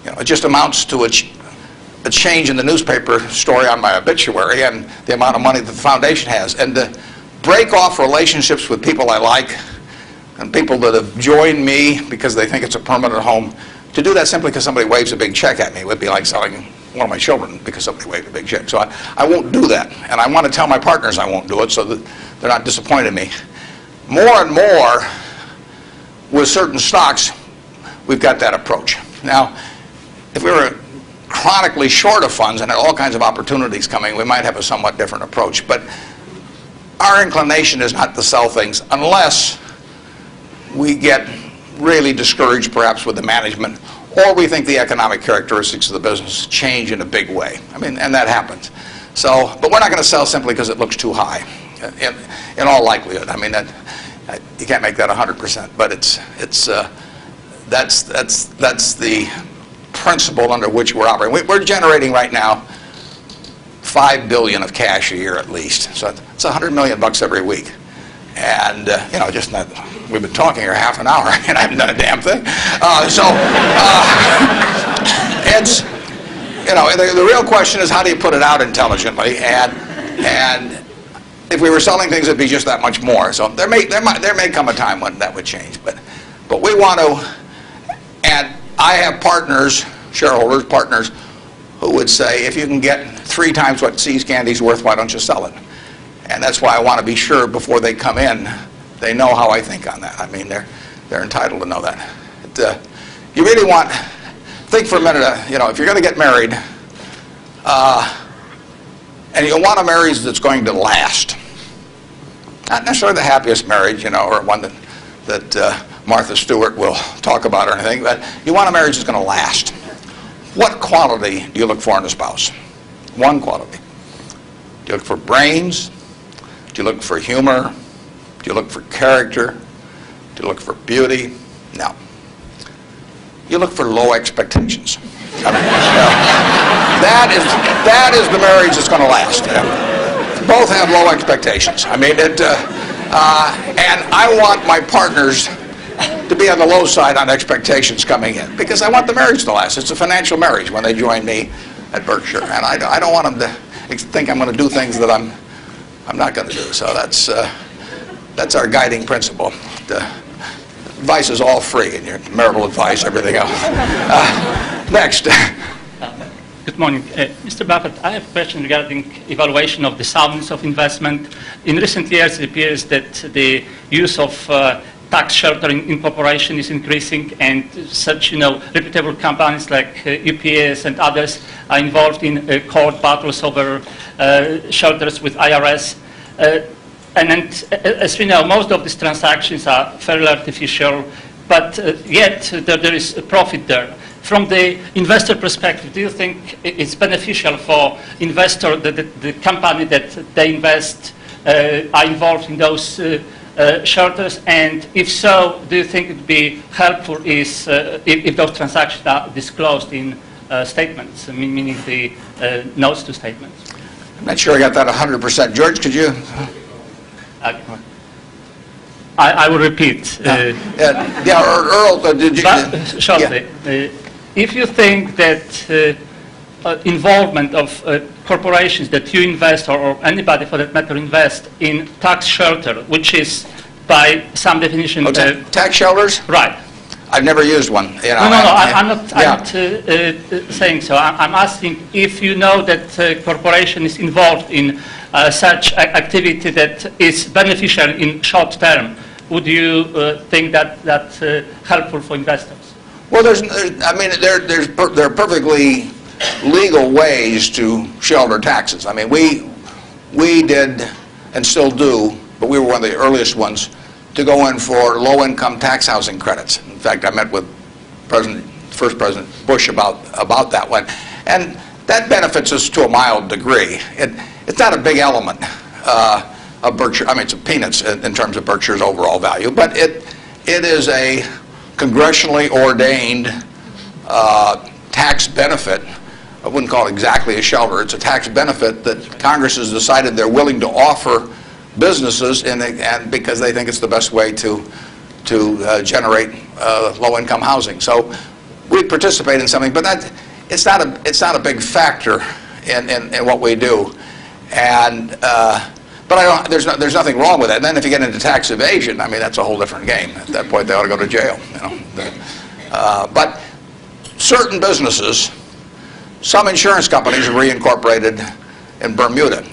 It just amounts to a change in the newspaper story on my obituary and the amount of money that the foundation has. And to break off relationships with people I like and people that have joined me because they think it's a permanent home, to do that simply because somebody waves a big check at me would be like selling one of my children because somebody waved a big check. So I won't do that. And I want to tell my partners I won't do it so that they're not disappointed in me. More and more with certain stocks, we've got that approach. Now, if we were chronically short of funds and had all kinds of opportunities coming, we might have a somewhat different approach. But our inclination is not to sell things unless we get really discouraged perhaps with the management, or we think the economic characteristics of the business change in a big way. I mean, and that happens. So, but we're not going to sell simply because it looks too high, in all likelihood. I mean, You can't make that 100%, but that's the principle under which we're operating. We're generating right now $5 billion of cash a year at least, so it's $100 million every week. And just not, we've been talking here half an hour and I haven't done a damn thing. It's, the real question is how do you put it out intelligently? And if we were selling things, it'd be just that much more. So there may come a time when that would change. But we want to, and I have partners, shareholders, partners, who would say, if you can get 3 times what See's Candy's worth, why don't you sell it? And that's why I want to be sure before they come in, they know how I think on that. I mean, they're entitled to know that. You really want, think for a minute, if you're going to get married, and you want a marriage that's going to last. Not necessarily the happiest marriage, or one that Martha Stewart will talk about or anything, but you want a marriage that's going to last. What quality do you look for in a spouse? One quality. Do you look for brains? Do you look for humor? Do you look for character? Do you look for beauty? No. You look for low expectations. I mean, that is the marriage that's going to last. Both have low expectations. I mean, and I want my partners to be on the low side on expectations coming in because I want the marriage to last. It's a financial marriage when they join me at Berkshire, and I don't want them to think I'm going to do things that I'm not going to do. So that's our guiding principle. The advice is all free, and your marital advice, everything else. Next. Good morning. Mr. Buffett, I have a question regarding evaluation of the soundness of investment. In recent years, it appears that the use of tax sheltering in corporation is increasing, and such, reputable companies like UPS and others are involved in court battles over shelters with IRS. And as we know, most of these transactions are fairly artificial, but yet there is a profit there. From the investor perspective, do you think it's beneficial for investor, the company that they invest are involved in those shelters? And if so, do you think it would be helpful if those transactions are disclosed in statements, meaning the notes to statements? I'm not sure I got that 100%. George, could you? I will repeat. Earl, did you? Shortly. Yeah. If you think that involvement of corporations that you invest, or anybody for that matter invest in tax shelter, which is by some definition... tax shelters? Right. I've never used one. I'm not saying so. I'm asking if you know that a corporation is involved in such activity that is beneficial in short term, would you think that that's helpful for investors? Well, there are perfectly legal ways to shelter taxes. I mean, we did and still do, but we were one of the earliest ones to go in for low-income tax housing credits. In fact, I met with first President Bush about that one, and that benefits us to a mild degree. It's not a big element of Berkshire. I mean, it's peanuts in terms of Berkshire's overall value, but it is a congressionally ordained tax benefit. I wouldn't call it exactly a shelter. It's a tax benefit that Congress has decided they're willing to offer businesses, and because they think it's the best way to generate low-income housing. So we participate in something, but it's not a big factor in what we do. And but there's nothing wrong with that. And then if you get into tax evasion, I mean, that's a whole different game. At that point, they ought to go to jail. But certain businesses, some insurance companies have reincorporated in Bermuda,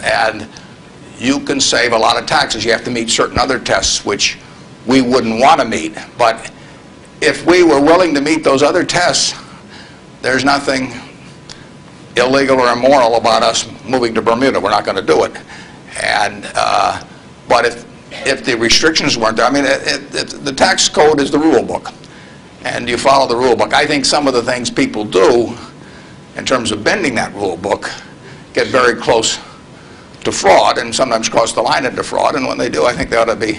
and you can save a lot of taxes. You have to meet certain other tests which we wouldn't want to meet. But if we were willing to meet those other tests, there's nothing illegal or immoral about us moving to Bermuda. We're not going to do it. And but if the restrictions weren't there, I mean, the tax code is the rule book, and you follow the rule book. I think some of the things people do in terms of bending that rule book get very close to fraud and sometimes cross the line into fraud, and when they do, I think they ought to be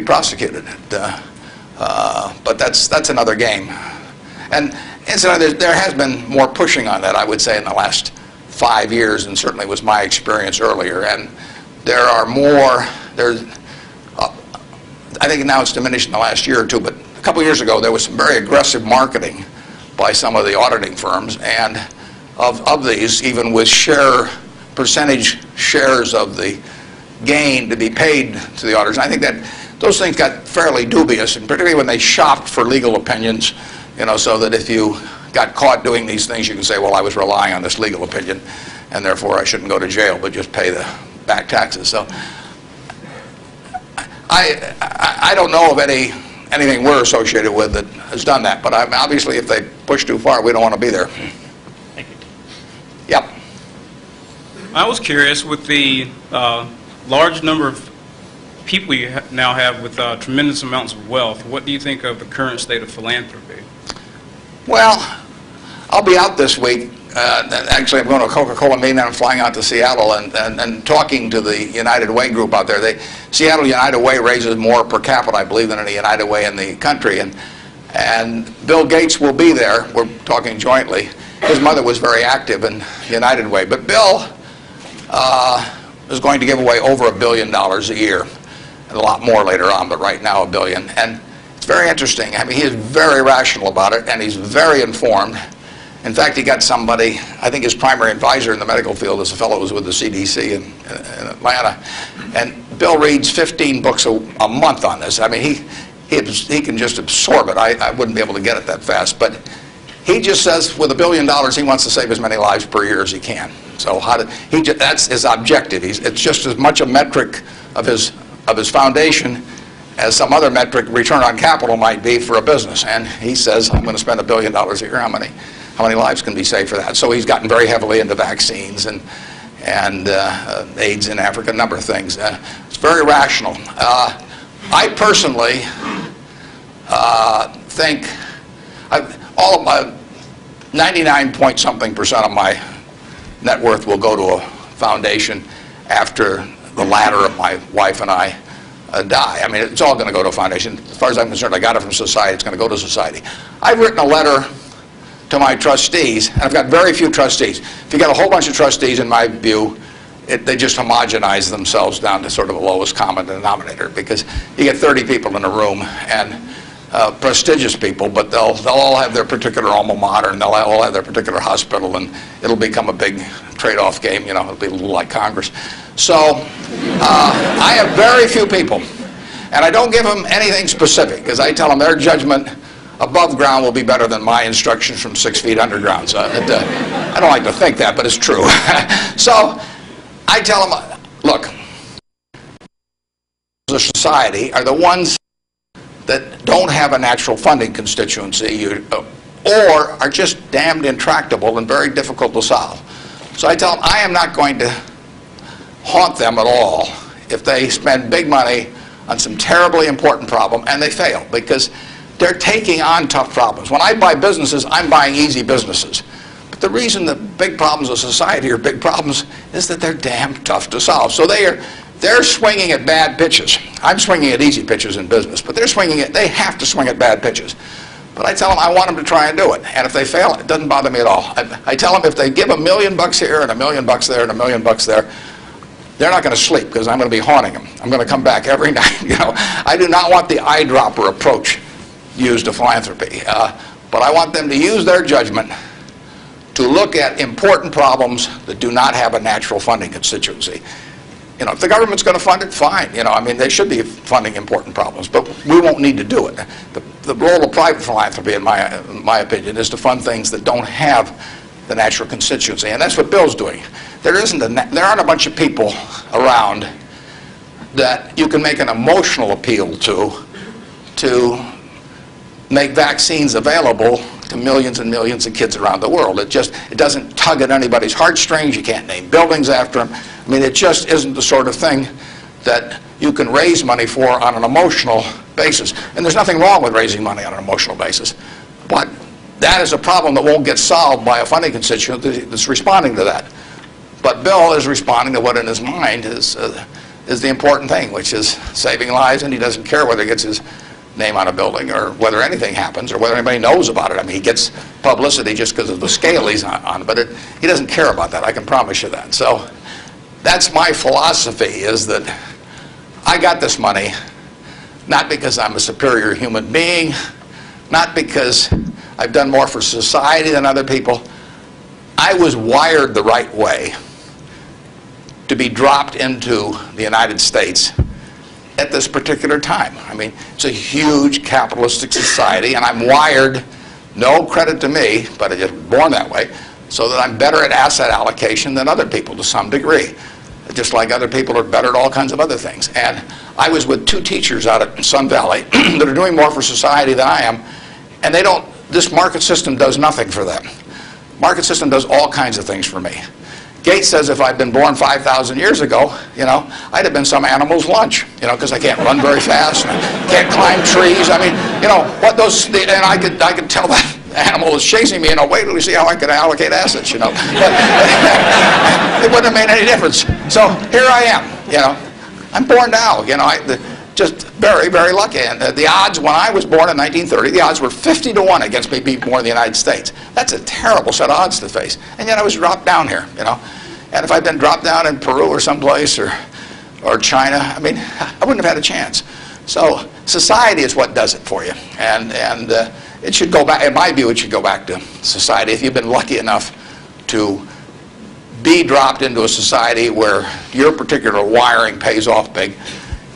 prosecuted. But that's another game. And incidentally, there has been more pushing on that, I would say, in the last 5 years, and certainly was my experience earlier. And there are more, I think now it's diminished in the last year or two, but a couple years ago there was some very aggressive marketing by some of the auditing firms, and of these, even with percentage shares of the gain to be paid to the auditors. And I think that those things got fairly dubious, and particularly when they shopped for legal opinions, so that if you got caught doing these things, you can say, well, I was relying on this legal opinion, and therefore I shouldn't go to jail, but just pay the back taxes. So I don't know of anything we're associated with that has done that, but obviously if they push too far, we don't want to be there. Thank you. Yep. I was curious, with the large number of people you now have with tremendous amounts of wealth, what do you think of the current state of philanthropy? Well, I'll be out this week. Actually, I'm going to a Coca-Cola meeting, and I'm flying out to Seattle and talking to the United Way group out there. Seattle United Way raises more per capita, I believe, than any United Way in the country. And Bill Gates will be there. We're talking jointly. His mother was very active in United Way. But Bill is going to give away over $1 billion a year. And a lot more later on, but right now $1 billion. And it's very interesting. I mean, he is very rational about it, and he's very informed. In fact, he got somebody, I think his primary advisor in the medical field is a fellow who was with the CDC in Atlanta. And Bill reads 15 books a month on this. I mean, he can just absorb it. I wouldn't be able to get it that fast. But he just says with $1 billion, he wants to save as many lives per year as he can. So that's his objective. It's just as much a metric of his foundation as some other metric, return on capital, might be for a business. And he says, I'm going to spend $1 billion a year. How many lives can be saved for that? So he's gotten very heavily into vaccines and AIDS in Africa, a number of things. It's very rational. I personally think all of my 99-point-something% of my net worth will go to a foundation after the latter of my wife and I die. I mean, it's all going to go to a foundation. As far as I'm concerned, I got it from society. It's going to go to society. I've written a letter to my trustees, and I've got very few trustees. If you got a whole bunch of trustees, in my view, they just homogenize themselves down to sort of the lowest common denominator, because you get 30 people in a room, and prestigious people, but they'll all have their particular alma mater, and they'll all have their particular hospital, and it'll become a big trade-off game. It'll be a little like Congress. So I have very few people, and I don't give them anything specific, because I tell them their judgment above ground will be better than my instructions from 6 feet underground. So I don't like to think that, but it's true. So I tell them, look, the society are the ones that don't have a natural funding constituency or are just damned intractable and very difficult to solve. So I tell them I am not going to haunt them at all if they spend big money on some terribly important problem and they fail, because they're taking on tough problems. When I buy businesses, I'm buying easy businesses. But the reason the big problems of society are big problems is that they're damn tough to solve. So they're swinging at bad pitches. I'm swinging at easy pitches in business, but they have to swing at bad pitches. But I tell them I want them to try and do it. And if they fail, it doesn't bother me at all. I tell them if they give $1 million here and $1 million there and $1 million there, they're not going to sleep, because I'm going to be haunting them. I'm going to come back every night. I do not want the eyedropper approach used to philanthropy. But I want them to use their judgment to look at important problems that do not have a natural funding constituency. If the government's going to fund it, fine. I mean, they should be funding important problems, but we won't need to do it. The role of private philanthropy, in my opinion, is to fund things that don't have the natural constituency, and that's what Bill's doing. There aren't a bunch of people around that you can make an emotional appeal to make vaccines available to millions and millions of kids around the world. It doesn't tug at anybody's heartstrings. You can't name buildings after them. I mean, it just isn't the sort of thing that you can raise money for on an emotional basis. And there's nothing wrong with raising money on an emotional basis. But that is a problem that won't get solved by a funding constituent that's responding to that. But Bill is responding to what in his mind is the important thing, which is saving lives, and he doesn't care whether he gets his name on a building or whether anything happens or whether anybody knows about it. I mean, he gets publicity just because of the scale he's on, but he doesn't care about that. I can promise you that. So that's my philosophy, is that I got this money not because I'm a superior human being, not because I've done more for society than other people. I was wired the right way to be dropped into the United States at this particular time. I mean, it's a huge capitalistic society, and I'm wired, no credit to me, but I just was born that way, so that I'm better at asset allocation than other people to some degree. Just like other people are better at all kinds of other things. And I was with two teachers out at Sun Valley that are doing more for society than I am, and they don't, this market system does nothing for them. Market system does all kinds of things for me. Gates says if I'd been born 5,000 years ago, I'd have been some animal's lunch, because I can't run very fast, and I can't climb trees. I mean, what those, and I could tell that animal is chasing me, wait till we see how I can allocate assets, But it wouldn't have made any difference. So here I am, I'm born now, just very, very lucky. And the odds when I was born in 1930, the odds were 50 to 1 against me being born in the United States. That's a terrible set of odds to face. And yet I was dropped down here, And if I'd been dropped down in Peru or someplace or China, I mean, I wouldn't have had a chance. So society is what does it for you. And it should go back, in my view, it should go back to society. If you've been lucky enough to be dropped into a society where your particular wiring pays off big,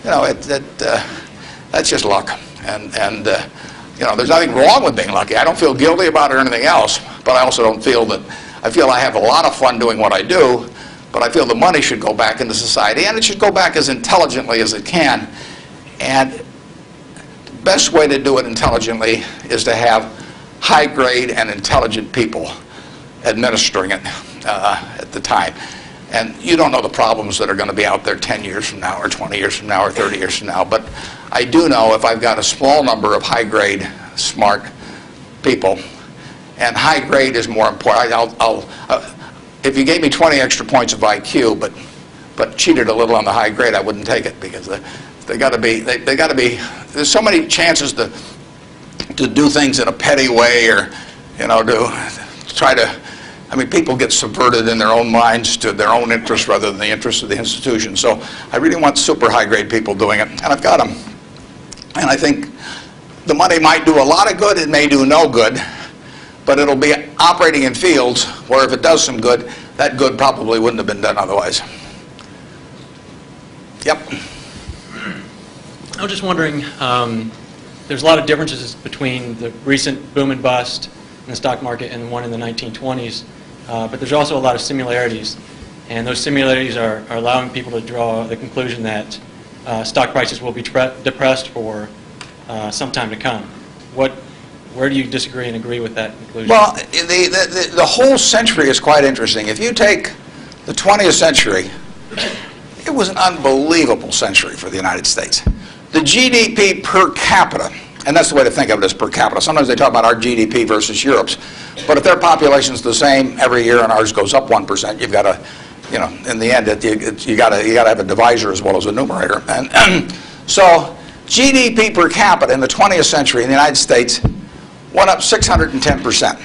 that's just luck. And there's nothing wrong with being lucky. I don't feel guilty about it or anything else, but I also don't feel that, I feel I have a lot of fun doing what I do, but I feel the money should go back into society, and it should go back as intelligently as it can. And the best way to do it intelligently is to have high-grade and intelligent people administering it at the time. And you don't know the problems that are going to be out there 10 years from now or 20 years from now or 30 years from now. But I do know if I've got a small number of high-grade, smart people, and high-grade is more important. If you gave me 20 extra points of IQ, but cheated a little on the high grade, I wouldn't take it, because they got to be. There's so many chances to do things in a petty way, or to try to. I mean, people get subverted in their own minds to their own interests rather than the interests of the institution. So I really want super high-grade people doing it, and I've got them. And I think the money might do a lot of good, it may do no good, but it'll be operating in fields where if it does some good, that good probably wouldn't have been done otherwise. Yep. I was just wondering, there's a lot of differences between the recent boom and bust in the stock market and the one in the 1920s. But there's also a lot of similarities, and those similarities are allowing people to draw the conclusion that stock prices will be depressed for some time to come. Where do you disagree and agree with that conclusion? Well, the whole century is quite interesting. If you take the 20th century, it was an unbelievable century for the United States. The GDP per capita, and that's the way to think of it, as per capita. Sometimes they talk about our GDP versus Europe's. But if their population's the same every year and ours goes up 1%, you've got to, in the end, you got to have a divisor as well as a numerator. And so GDP per capita in the 20th century in the United States went up 610%.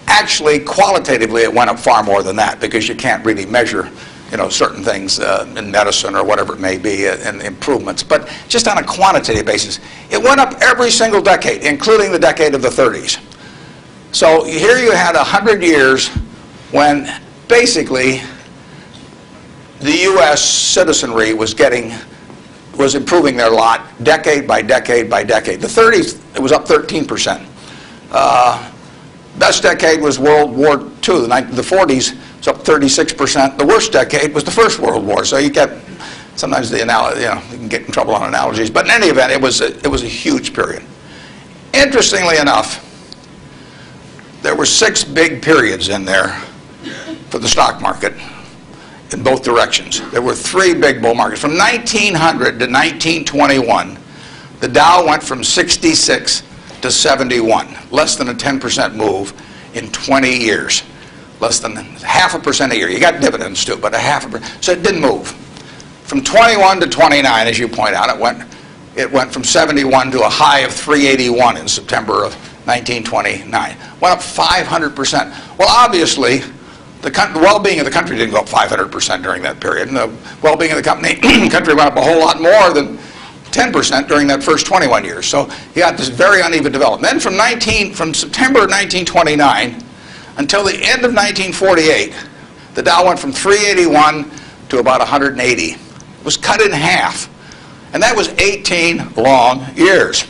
Actually, qualitatively, it went up far more than that, because you can't really measure certain things in medicine or whatever it may be, and improvements. But just on a quantitative basis, it went up every single decade, including the decade of the 30s. So here you had 100 years when basically the U.S. citizenry was improving their lot decade by decade by decade. The 30s, it was up 13%. Best decade was World War II. The 40s, it's up 36%. The worst decade was the First World War. So you get sometimes the analogy, you can get in trouble on analogies. But in any event, it was a huge period. Interestingly enough, there were 6 big periods in there for the stock market in both directions. There were 3 big bull markets. From 1900 to 1921, the Dow went from 66 to 71, less than a 10% move in 20 years. less than 0.5% a year. You got dividends too, but 0.5%. So it didn't move. From 21 to 29, as you point out, it went from 71 to a high of 381 in September of 1929. Went up 500%. Well, obviously, the well-being of the country didn't go up 500% during that period, and the well-being of the country went up a whole lot more than 10% during that first 21 years. So you got this very uneven development. Then from September 1929 until the end of 1948, the Dow went from 381 to about 180. It was cut in half. And that was 18 long years.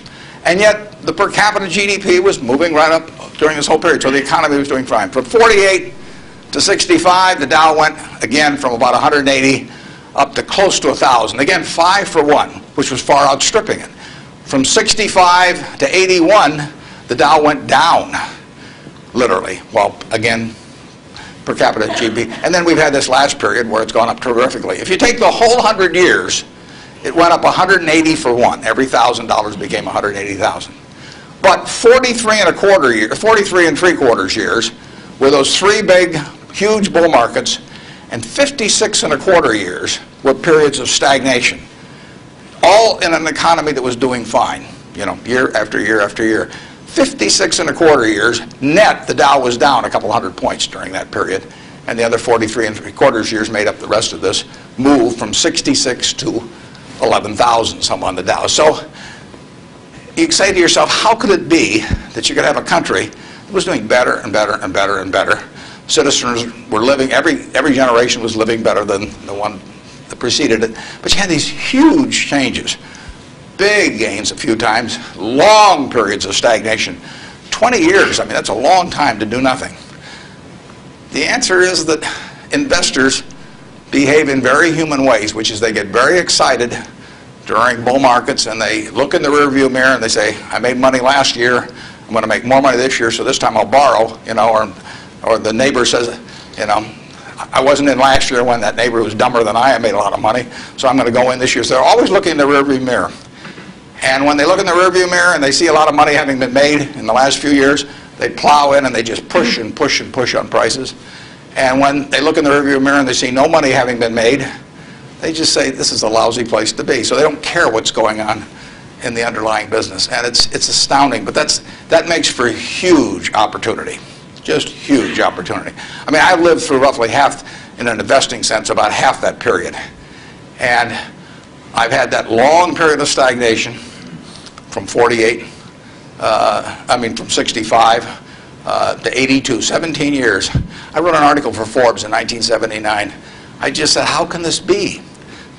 And yet the per capita GDP was moving right up during this whole period. So the economy was doing fine. From 48 to 65, the Dow went again from about 180 up to close to 1,000. Again, 5 for 1, which was far outstripping it. From 65 to 81, the Dow went down, literally. Well, again, per capita GDP. And then we've had this last period where it's gone up terrifically. If you take the whole 100 years, it went up 180 for 1. Every $1,000 became 180,000. But 43 and 3/4 years were those 3 big, huge bull markets, and 56 and 1/4 years were periods of stagnation, all in an economy that was doing fine, year after year after year. 56 and 1/4 years, net, the Dow was down a couple hundred points during that period, and the other 43 and 3/4 years made up the rest of this move from 66 to 11,000 some on the Dow. So you say to yourself, how could it be that you could have a country that was doing better and better and better and better? Citizens were living, every generation was living better than the one that preceded it. But you had these huge changes, big gains a few times, long periods of stagnation. 20 years, I mean, that's a long time to do nothing. The answer is that investors behave in very human ways, which is they get very excited during bull markets and they look in the rearview mirror and they say, I made money last year, I'm going to make more money this year, so this time I'll borrow, or the neighbor says, I wasn't in last year when that neighbor was dumber than I made a lot of money, so I'm going to go in this year. So they're always looking in the rearview mirror. And when they look in the rearview mirror and they see a lot of money having been made in the last few years, they plow in and they just push and push and push on prices. And when they look in the rearview mirror and they see no money having been made, they just say, this is a lousy place to be. So they don't care what's going on in the underlying business. And it's astounding. But that makes for huge opportunity. Just huge opportunity. I mean, I've lived through roughly half, in an investing sense, about half that period. And I've had that long period of stagnation from 65 to 82, 17 years. I wrote an article for Forbes in 1979. I just said, how can this be?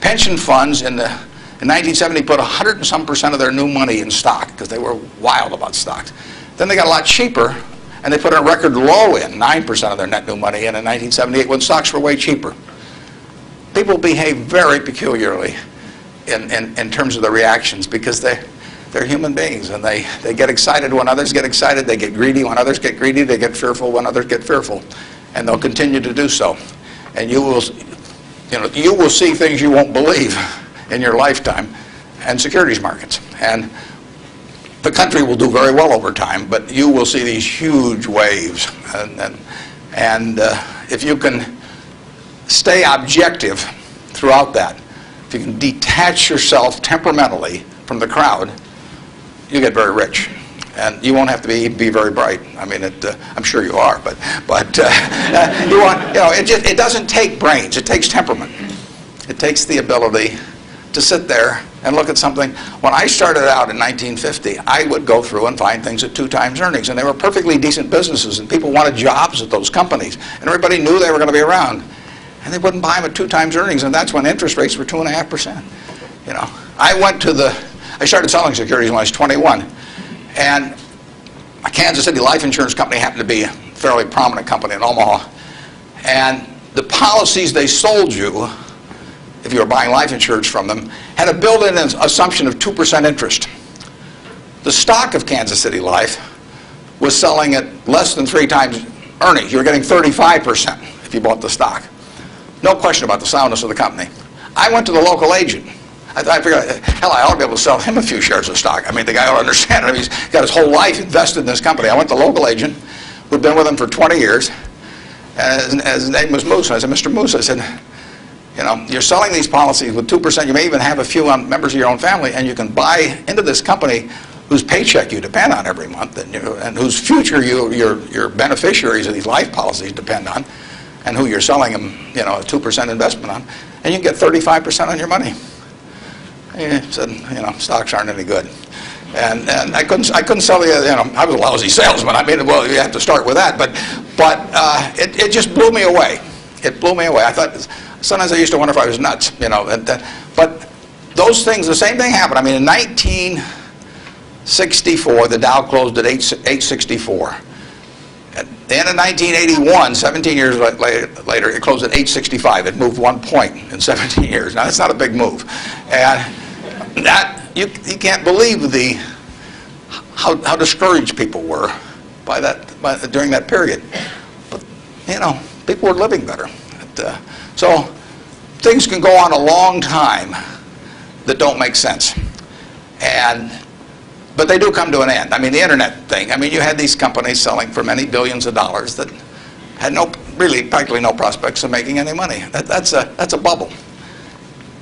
Pension funds in 1970 put 100 and some % of their new money in stock because they were wild about stocks. Then they got a lot cheaper and they put a record low in, 9% of their net new money in 1978 when stocks were way cheaper. People behave very peculiarly in terms of the reactions because they're human beings and they get excited when others get excited, they get greedy when others get greedy, they get fearful when others get fearful, and they'll continue to do so. And you will see things you won't believe in your lifetime in securities markets. And the country will do very well over time, but you will see these huge waves. And if you can stay objective throughout that, if you can detach yourself temperamentally from the crowd, you get very rich. And you won't have to be very bright. I mean, I'm sure you are, but it doesn't take brains. It takes temperament. It takes the ability to sit there and look at something. When I started out in 1950, I would go through and find things at 2 times earnings, and they were perfectly decent businesses, and people wanted jobs at those companies, and everybody knew they were going to be around, and they wouldn't buy them at 2 times earnings, and that's when interest rates were 2.5%. I started selling securities when I was 21, and a Kansas City life insurance company happened to be a fairly prominent company in Omaha, and the policies they sold you, if you were buying life insurance from them, had a built-in assumption of 2% interest. The stock of Kansas City Life was selling at less than 3 times earnings. You were getting 35% if you bought the stock. No question about the soundness of the company. I went to the local agent. I figured, hell, I ought to be able to sell him a few shares of stock. I mean, the guy ought to understand it. He's got his whole life invested in this company. I went to the local agent who'd been with him for 20 years, And his name was Moose. And I said, Mr. Moose, I said, you know, you're selling these policies with 2%. You may even have a few members of your own family, and you can buy into this company whose paycheck you depend on every month, and whose future your beneficiaries of these life policies depend on, and who you're selling them, you know, a 2% investment on, and you can get 35% on your money. He said, you know, stocks aren't any good. And I couldn't sell you, you know, I was a lousy salesman. I mean, well, you have to start with that. But it just blew me away. It blew me away. I thought, sometimes I used to wonder if I was nuts, you know. But those things, the same thing happened. I mean, in 1964, the Dow closed at 864. At the end of 1981, 17 years later, it closed at 865. It moved 1 point in 17 years. Now, that's not a big move. And that, you can't believe how discouraged people were during that period. But, you know, people were living better. So things can go on a long time that don't make sense. But they do come to an end. I mean, the internet thing. I mean, you had these companies selling for many billions of dollars that had practically no prospects of making any money. That's a bubble.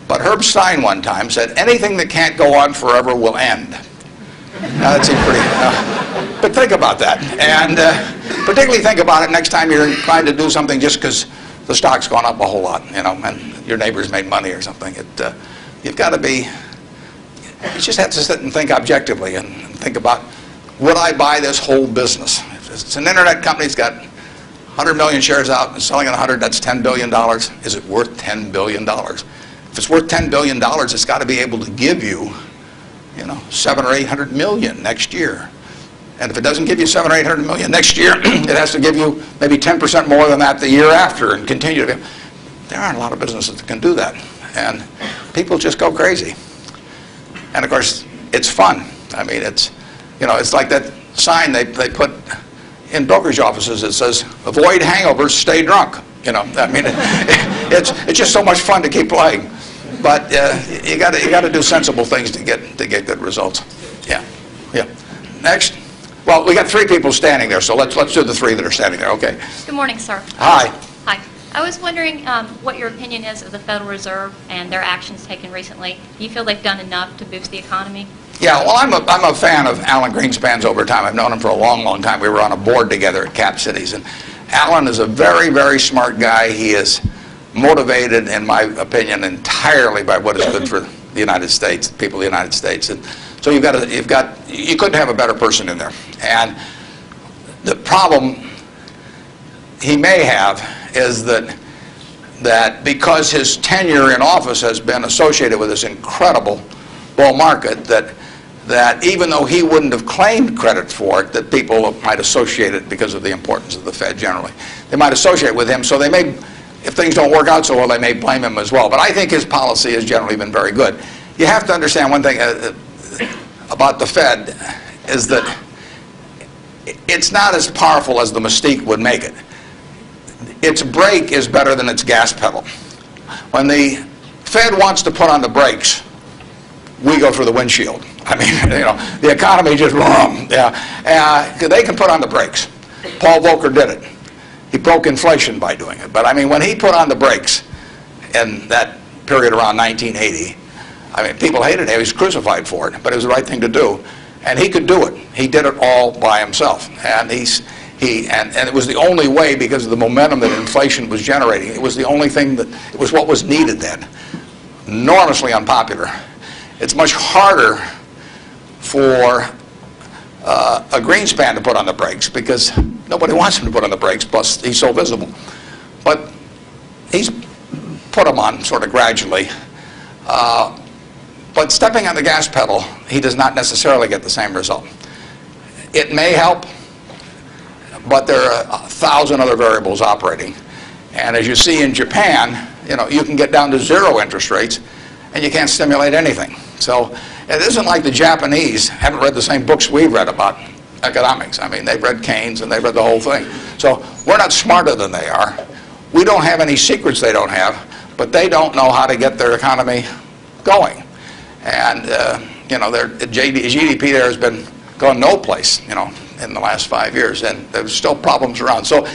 But Herb Stein one time said, anything that can't go on forever will end. Now, that seems pretty... but think about that. And particularly think about it next time you're trying to do something just because the stock's gone up a whole lot, you know, and your neighbor's made money or something. You've got to be... You just have to sit and think objectively and think about, would I buy this whole business? If it's an internet company that's got 100 million shares out and selling at 100, that's $10 billion. Is it worth $10 billion? If it's worth $10 billion, it's got to be able to give you, you know, 700 or 800 million next year. And if it doesn't give you 700 or 800 million next year, it has to give you maybe 10% more than that the year after and continue to. There aren't a lot of businesses that can do that. And people just go crazy. And of course, it's fun. I mean, it's, you know, it's like that sign they put in brokerage offices that says, avoid hangovers, stay drunk. You know, I mean, it's just so much fun to keep playing. But you got to do sensible things to get good results. Yeah. Next. Well, we got 3 people standing there, so let's do the 3 that are standing there. Okay. Good morning, sir. Hi. Hi. I was wondering what your opinion is of the Federal Reserve and their actions taken recently. Do you feel they've done enough to boost the economy? Yeah, well, I'm a fan of Alan Greenspan's over time. I've known him for a long, long time. We were on a board together at Cap Cities, and Alan is a very, very smart guy. He is motivated, in my opinion, entirely by what is good for the United States, people of the United States. And so you couldn't have a better person in there. And the problem he may have is that because his tenure in office has been associated with this incredible bull market, that even though he wouldn't have claimed credit for it, that people might associate it because of the importance of the Fed generally. They might associate with him, so they may, if things don't work out so well, they may blame him as well. But I think his policy has generally been very good. You have to understand one thing about the Fed is that it's not as powerful as the mystique would make it. Its brake is better than its gas pedal. When the Fed wants to put on the brakes, we go through the windshield. I mean, you know, the economy just, they can put on the brakes. Paul Volcker did it. He broke inflation by doing it. But I mean, when he put on the brakes in that period around 1980, I mean, people hated him. He was crucified for it, but it was the right thing to do. And he could do it. He did it all by himself. And and it was the only way, because of the momentum that inflation was generating. It was the only thing it was what was needed then. Enormously unpopular. It's much harder for a Greenspan to put on the brakes because nobody wants him to put on the brakes, plus he's so visible. But he's put them on sort of gradually. But stepping on the gas pedal, he does not necessarily get the same result. It may help, but there are 1,000 other variables operating. And as you see in Japan, you know, you can get down to 0 interest rates and you can't stimulate anything. So it isn't like the Japanese haven't read the same books we've read about economics. I mean, they've read Keynes and they've read the whole thing. So we're not smarter than they are. We don't have any secrets they don't have, but they don't know how to get their economy going. And, you know, their GDP there has been going no place, you know, in the last 5 years, and there's still problems around. So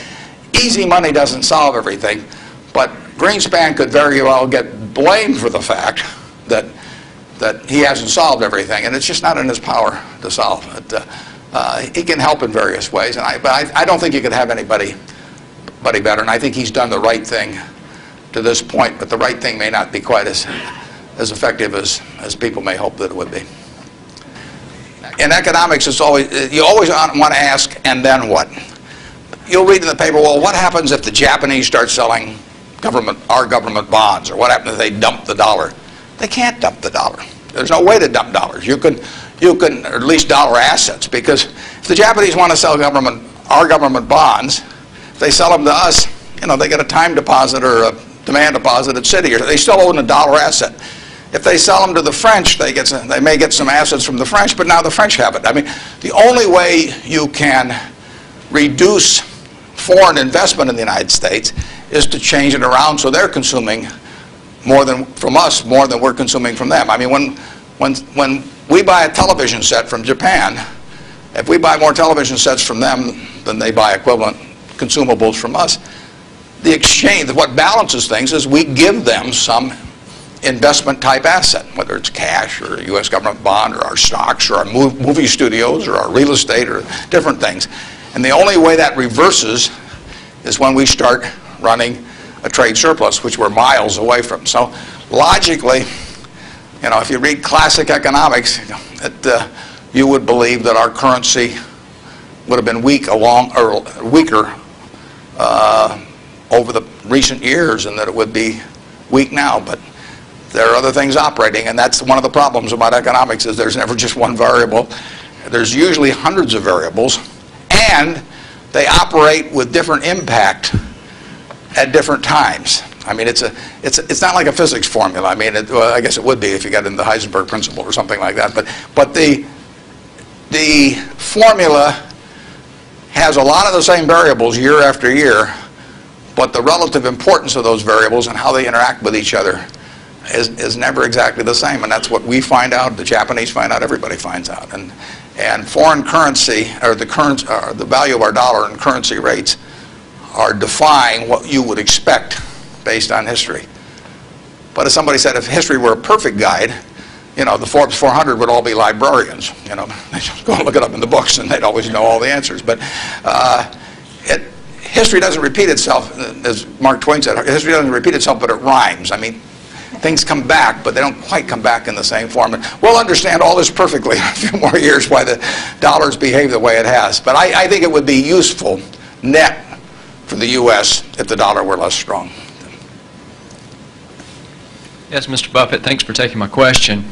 easy money doesn't solve everything, but Greenspan could very well get blamed for the fact that he hasn't solved everything, and it's just not in his power to solve it. He can help in various ways, but I don't think you could have anybody better, and I think he's done the right thing to this point, but the right thing may not be quite as effective as people may hope that it would be. In economics, you always want to ask, and then what? You'll read in the paper, well, what happens if the Japanese start selling our government bonds, or what happens if they dump the dollar? They can't dump the dollar. There's no way to dump dollars. You can, or at least dollar assets, because if the Japanese want to sell our government bonds, if they sell them to us, they get a time deposit or a demand deposit at Citi, or they still own a dollar asset. If they sell them to the French, they may get some assets from the French, but now the French have it. I mean, the only way you can reduce foreign investment in the United States is to change it around so they're consuming from us more than we're consuming from them. I mean, when we buy a television set from Japan, if we buy more television sets from them than they buy equivalent consumables from us, the exchange, what balances things is we give them some investment type asset, whether it's cash or a U.S. government bond or our stocks or our movie studios or our real estate or different things. And the only way that reverses is when we start running a trade surplus, which we're miles away from. So logically, if you read classic economics, you would believe that our currency would have been weaker over the recent years, and that it would be weak now. But there are other things operating, and that's one of the problems about economics, is there's never just one variable. There's usually hundreds of variables, and they operate with different impact at different times. I mean, it's not like a physics formula. I mean, well, I guess it would be if you got into the Heisenberg principle or something like that. But the formula has a lot of the same variables year after year, but the relative importance of those variables and how they interact with each other is never exactly the same. And that's what we find out, the Japanese find out, everybody finds out. And foreign currency, or the value of our dollar and currency rates, are defying what you would expect based on history. But as somebody said, if history were a perfect guide, the Forbes 400 would all be librarians. They just go and look it up in the books, and they'd always know all the answers. But history doesn't repeat itself, as Mark Twain said. History doesn't repeat itself, but it rhymes. I mean, things come back, but they don't quite come back in the same form. And we'll understand all this perfectly in a few more years, why the dollar's behaved the way it has. But I think it would be useful net for the U.S. if the dollar were less strong. Yes, Mr. Buffett, thanks for taking my question.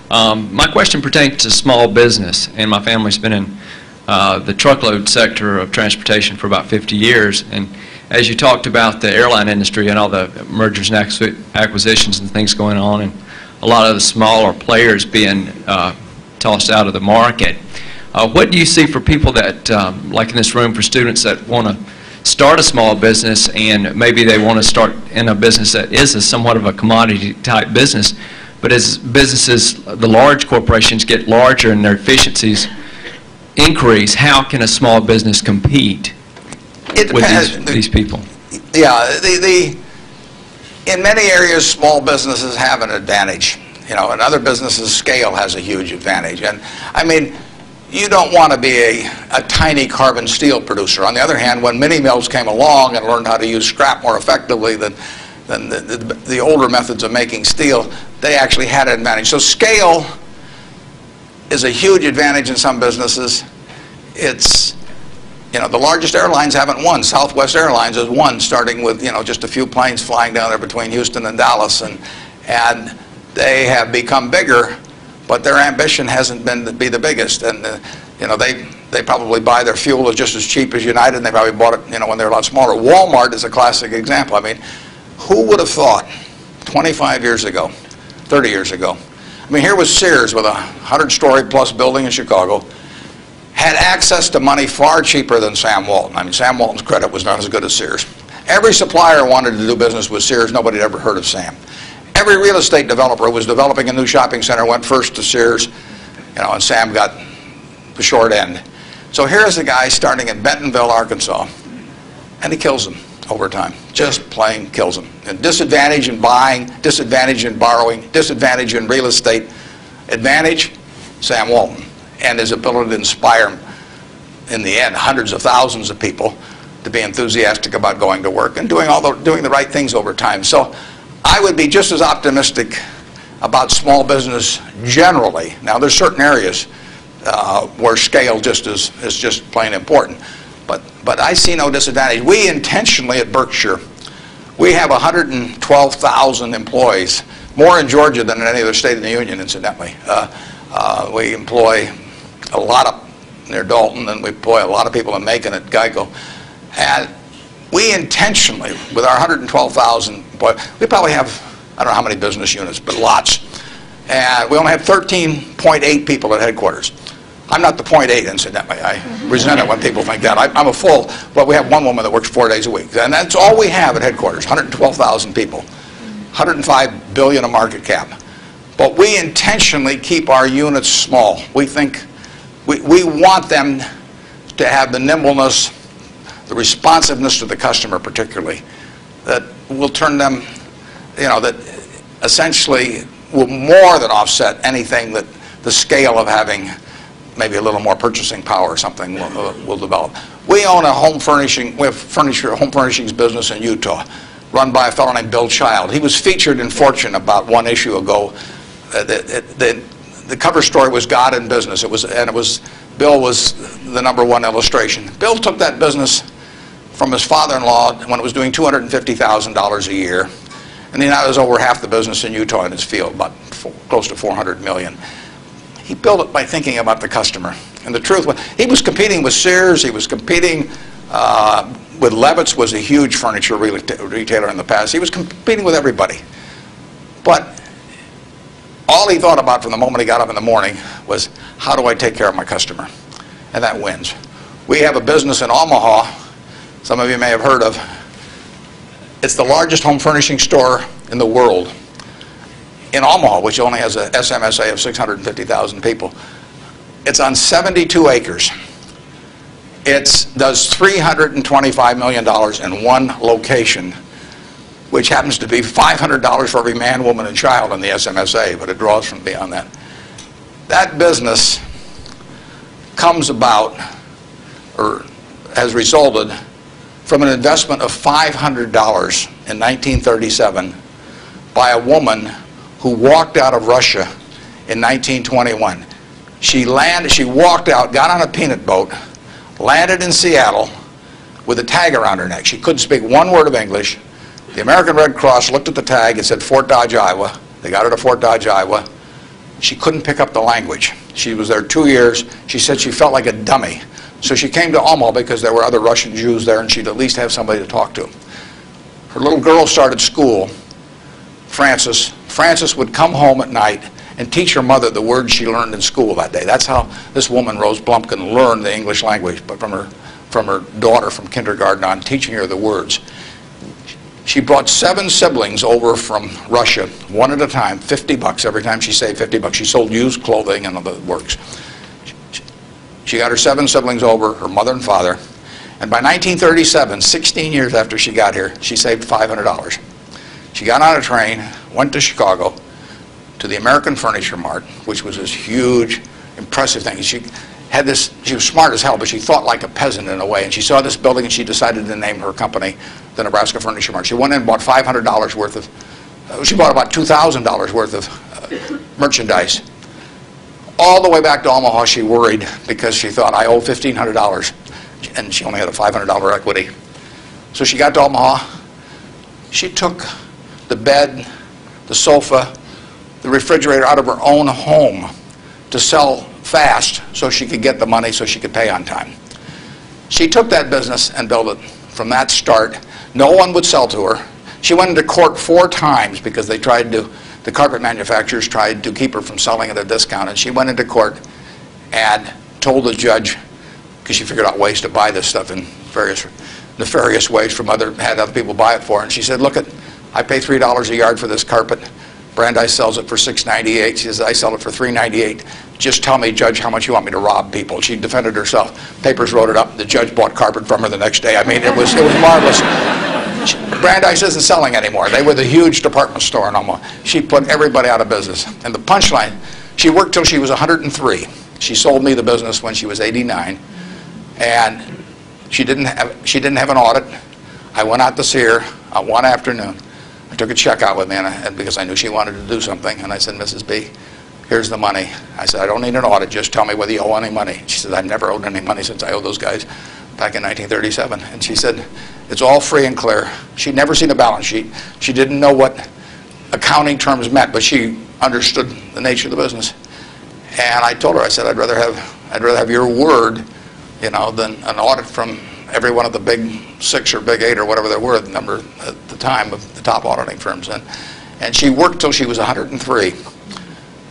My question pertains to small business, and my family's been in the truckload sector of transportation for about 50 years. And as you talked about the airline industry and all the mergers and acquisitions and things going on, and a lot of the smaller players being tossed out of the market, what do you see for people that, like in this room, for students that want to start a small business, and maybe they want to start in a business that is somewhat of a commodity type business, but as businesses, the large corporations get larger and their efficiencies increase, how can a small business compete with these people? Yeah, in many areas, small businesses have an advantage. In other businesses, scale has a huge advantage. And I mean, you don't want to be a tiny carbon steel producer. On the other hand, when mini mills came along and learned how to use scrap more effectively than the older methods of making steel, they actually had an advantage. So scale is a huge advantage in some businesses. It's, the largest airlines haven't won. Southwest Airlines has won, starting with, just a few planes flying down there between Houston and Dallas, and they have become bigger, but their ambition hasn't been to be the biggest. And they probably buy their fuel just as cheap as United, and they probably bought it when they're a lot smaller. Walmart is a classic example. I mean, who would have thought 25 years ago, 30 years ago, I mean, here was Sears with a 100-story plus building in Chicago, had access to money far cheaper than Sam Walton. I mean, Sam Walton's credit was not as good as Sears. Every supplier wanted to do business with Sears. Nobody had ever heard of Sam. Every real estate developer who was developing a new shopping center went first to Sears, and Sam got the short end. So here's a guy starting in Bentonville, Arkansas, and he kills them over time. Just plain kills them. And disadvantage in buying, disadvantage in borrowing, disadvantage in real estate. Advantage, Sam Walton, and his ability to inspire, in the end, hundreds of thousands of people to be enthusiastic about going to work and doing the right things over time. So I would be just as optimistic about small business generally. Now, there's certain areas where scale is just plain important. But I see no disadvantage. We intentionally at Berkshire, we have 112,000 employees, more in Georgia than in any other state in the union, incidentally. We employ a lot of near Dalton, and we employ a lot of people in Macon at Geico. And we intentionally, with our 112,000 employees, we probably have, I don't know how many business units, but lots. And we only have 13.8 people at headquarters. I'm not the 0.8, incidentally. I resent it when people think that. I'm a full, but we have one woman that works 4 days a week. And that's all we have at headquarters, 112,000 people, 105 billion of market cap. But we intentionally keep our units small. We think, we want them to have the nimbleness, the responsiveness to the customer particularly, that will turn them, that essentially will more than offset anything that the scale of having maybe a little more purchasing power or something will develop. We own a home furnishings business in Utah, run by a fellow named Bill Child. He was featured in Fortune about one issue ago. The cover story was God in Business. Bill was the #1 illustration. Bill took that business from his father-in-law when it was doing $250,000 a year, and he now has over half the business in Utah in his field, about close to $400 million. He built it by thinking about the customer. And the truth was, he was competing with Sears, he was competing with Levitt's, was a huge furniture retailer in the past. He was competing with everybody. But all he thought about from the moment he got up in the morning was, how do I take care of my customer? And that wins. We have a business in Omaha, some of you may have heard of. It's the largest home furnishing store in the world. In Omaha, which only has a SMSA of 650,000 people. It's on 72 acres. It does $325 million in one location, which happens to be $500 for every man, woman, and child in the SMSA, but it draws from beyond that. That business comes about, or has resulted, from an investment of $500 in 1937 by a woman who walked out of Russia in 1921. She walked out, got on a peanut boat, landed in Seattle with a tag around her neck. She couldn't speak one word of English. The American Red Cross looked at the tag. It said Fort Dodge, Iowa. They got her to Fort Dodge, Iowa. She couldn't pick up the language. She was there 2 years. She said she felt like a dummy. So she came to Omaha because there were other Russian Jews there and she'd at least have somebody to talk to. Her little girl started school, Frances. Frances would come home at night and teach her mother the words she learned in school that day. That's how this woman, Rose Blumpkin, learned the English language, but from her daughter from kindergarten on, teaching her the words. She brought 7 siblings over from Russia, one at a time, $50 every time she saved $50. She sold used clothing and other works. She got her 7 siblings over, her mother and father, and by 1937, 16 years after she got here, she saved $500. She got on a train, went to Chicago, to the American Furniture Mart, which was this huge, impressive thing. She was smart as hell, but she thought like a peasant in a way, and she saw this building and she decided to name her company the Nebraska Furniture Mart. She went in and bought $500 worth of, she bought about $2,000 worth of merchandise. All the way back to Omaha, she worried because she thought, I owe $1,500, and she only had a $500 equity. So she got to Omaha. She took the bed, the sofa, the refrigerator out of her own home to sell fast so she could get the money so she could pay on time. She took that business and built it from that start. No one would sell to her. She went into court 4 times because the carpet manufacturers tried to keep her from selling at a discount, and she went into court and told the judge, because she figured out ways to buy this stuff in various nefarious ways from had other people buy it for her, and she said, look, I pay $3 a yard for this carpet. Brandeis sells it for $6.98. She says, I sell it for $3.98. Just tell me, Judge, how much you want me to rob people. She defended herself. Papers wrote it up. The judge bought carpet from her the next day. I mean, it was marvelous. Brandeis isn't selling anymore. They were the huge department store in Omaha. She put everybody out of business. And the punchline, she worked till she was 103. She sold me the business when she was 89. And she didn't have an audit. I went out to see her one afternoon. I took a check out with me and because I knew she wanted to do something. And I said, Mrs. B, here's the money. I said, I don't need an audit. Just tell me whether you owe any money. She said, I've never owed any money since I owed those guys back in 1937. And she said, it's all free and clear. She'd never seen a balance sheet. She didn't know what accounting terms meant, but she understood the nature of the business. And I told her, I said, I'd rather have your word, you know, than an audit from every one of the big 6 or big 8 or whatever there were, the number at the time of the top auditing firms. And she worked till she was 103.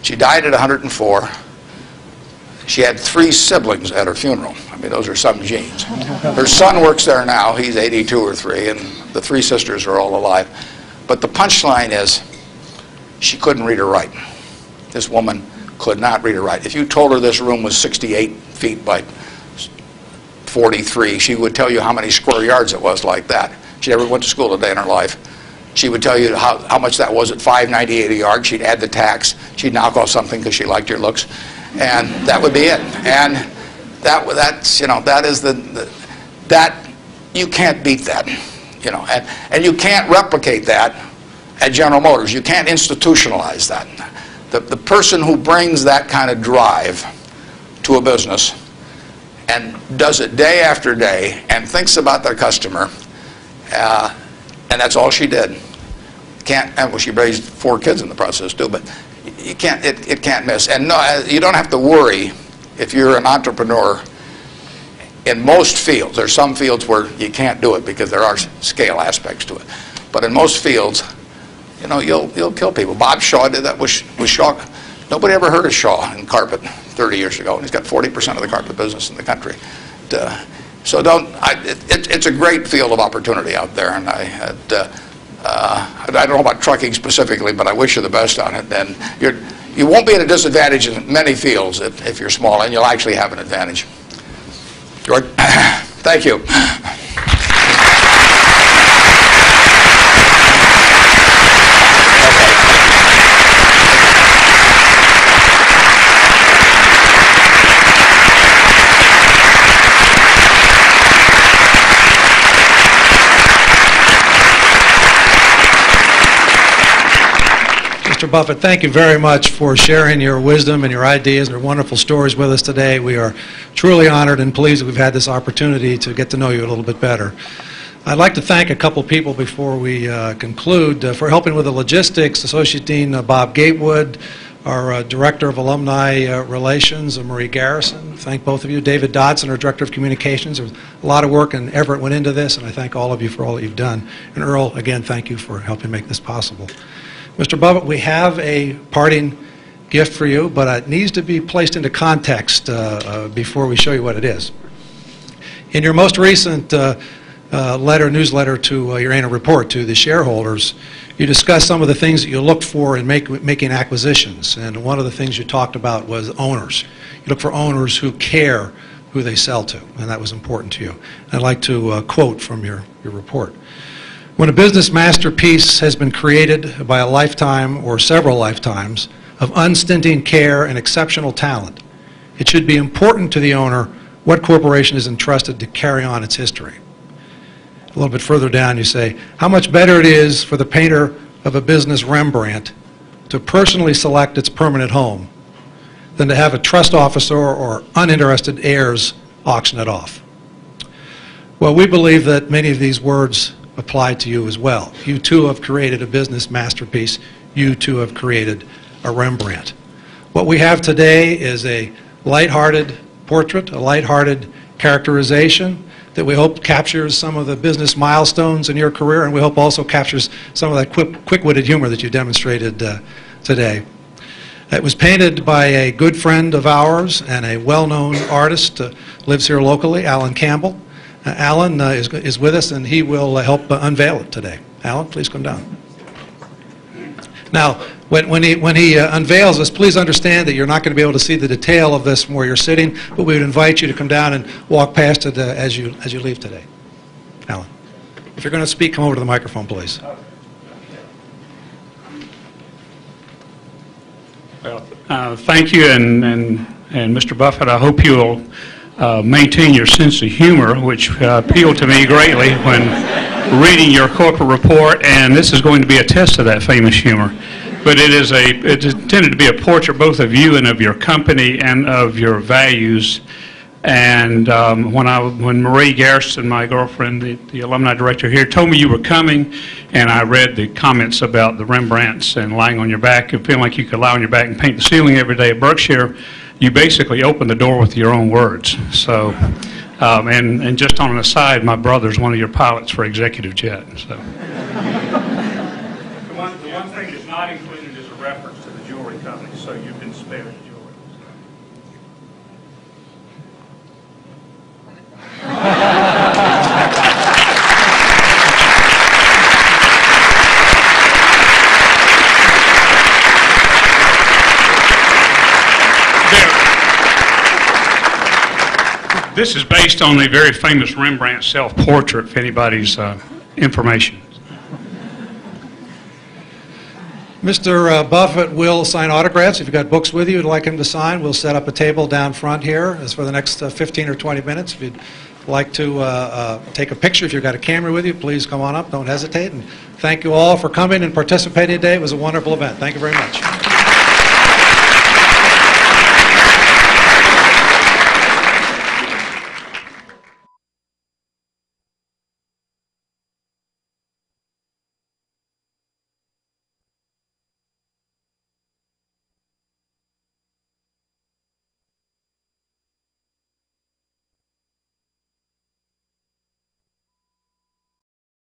She died at 104. She had 3 siblings at her funeral. I mean, those are some genes. Her son works there now. He's 82 or 3, and the 3 sisters are all alive. But the punchline is, she couldn't read or write. This woman could not read or write. If you told her this room was 68 feet by 43, she would tell you how many square yards it was like that. She never went to school a day in her life. She would tell you how much that was at $5.98 a yard. She'd add the tax. She'd knock off something because she liked your looks. And that would be it. And that's, you know, that is that, you can't beat that, you know. And you can't replicate that at General Motors. You can't institutionalize that. The person who brings that kind of drive to a business and does it day after day and thinks about their customer, and that's all she did. Well, she raised 4 kids in the process too, but you can't, it can't miss. And no, you don't have to worry if you're an entrepreneur in most fields. There's some fields where you can't do it because there are scale aspects to it. But in most fields, you know, you'll kill people. Bob Shaw did that with Shaw. Nobody ever heard of Shaw in carpet 30 years ago, and he's got 40% of the carpet business in the country. So it's a great field of opportunity out there, and I don't know about trucking specifically, but I wish you the best on it. And you won't be at a disadvantage in many fields if you're small, and you'll actually have an advantage. George, thank you. Mr. Buffett, thank you very much for sharing your wisdom and your ideas and your wonderful stories with us today. We are truly honored and pleased that we've had this opportunity to get to know you a little bit better. I'd like to thank a couple people before we conclude for helping with the logistics. Associate Dean Bob Gatewood, our Director of Alumni Relations, Marie Garrison. Thank both of you. David Dodson, our Director of Communications. There's a lot of work and effort went into this, and I thank all of you for all that you've done. And Earl, again, thank you for helping make this possible. Mr. Buffett, we have a parting gift for you, but it needs to be placed into context before we show you what it is. In your most recent newsletter to your annual report to the shareholders, you discussed some of the things that you look for in making acquisitions, and one of the things you talked about was owners. You look for owners who care who they sell to, and that was important to you. I'd like to quote from your report. When a business masterpiece has been created by a lifetime or several lifetimes of unstinting care and exceptional talent, it should be important to the owner what corporation is entrusted to carry on its history. A little bit further down you say, how much better it is for the painter of a business Rembrandt to personally select its permanent home than to have a trust officer or uninterested heirs auction it off. Well, we believe that many of these words apply to you as well. You too have created a business masterpiece. You too have created a Rembrandt. What we have today is a lighthearted portrait, a lighthearted characterization that we hope captures some of the business milestones in your career, and we hope also captures some of that quick-witted humor that you demonstrated today. It was painted by a good friend of ours and a well-known artist, lives here locally, Alan Campbell. Alan is with us, and he will help unveil it today. Alan, please come down. Now, when he unveils this, please understand that you're not going to be able to see the detail of this from where you're sitting, but we would invite you to come down and walk past it as you leave today. Alan, if you're going to speak, come over to the microphone, please. Well, thank you, and Mr. Buffett, I hope you'll maintain your sense of humor, which appealed to me greatly when reading your corporate report, and this is going to be a test of that famous humor. But it's intended to be a portrait both of you and of your company and of your values. And when Marie Garrison, my girlfriend, the alumni director here, told me you were coming, and I read the comments about the Rembrandts and lying on your back and feeling like you could lie on your back and paint the ceiling every day at Berkshire, you basically opened the door with your own words. So, and just on an aside, my brother's one of your pilots for Executive Jet. So. The one thing that's not included is a reference to the jewelry company, so you've been spared the jewelry. This is based on a very famous Rembrandt self-portrait, if anybody's information. Mr. Buffett will sign autographs. If you've got books with you you'd like him to sign, we'll set up a table down front here as for the next 15 or 20 minutes. If you'd like to take a picture, if you've got a camera with you, please come on up. Don't hesitate. And thank you all for coming and participating today. It was a wonderful event. Thank you very much.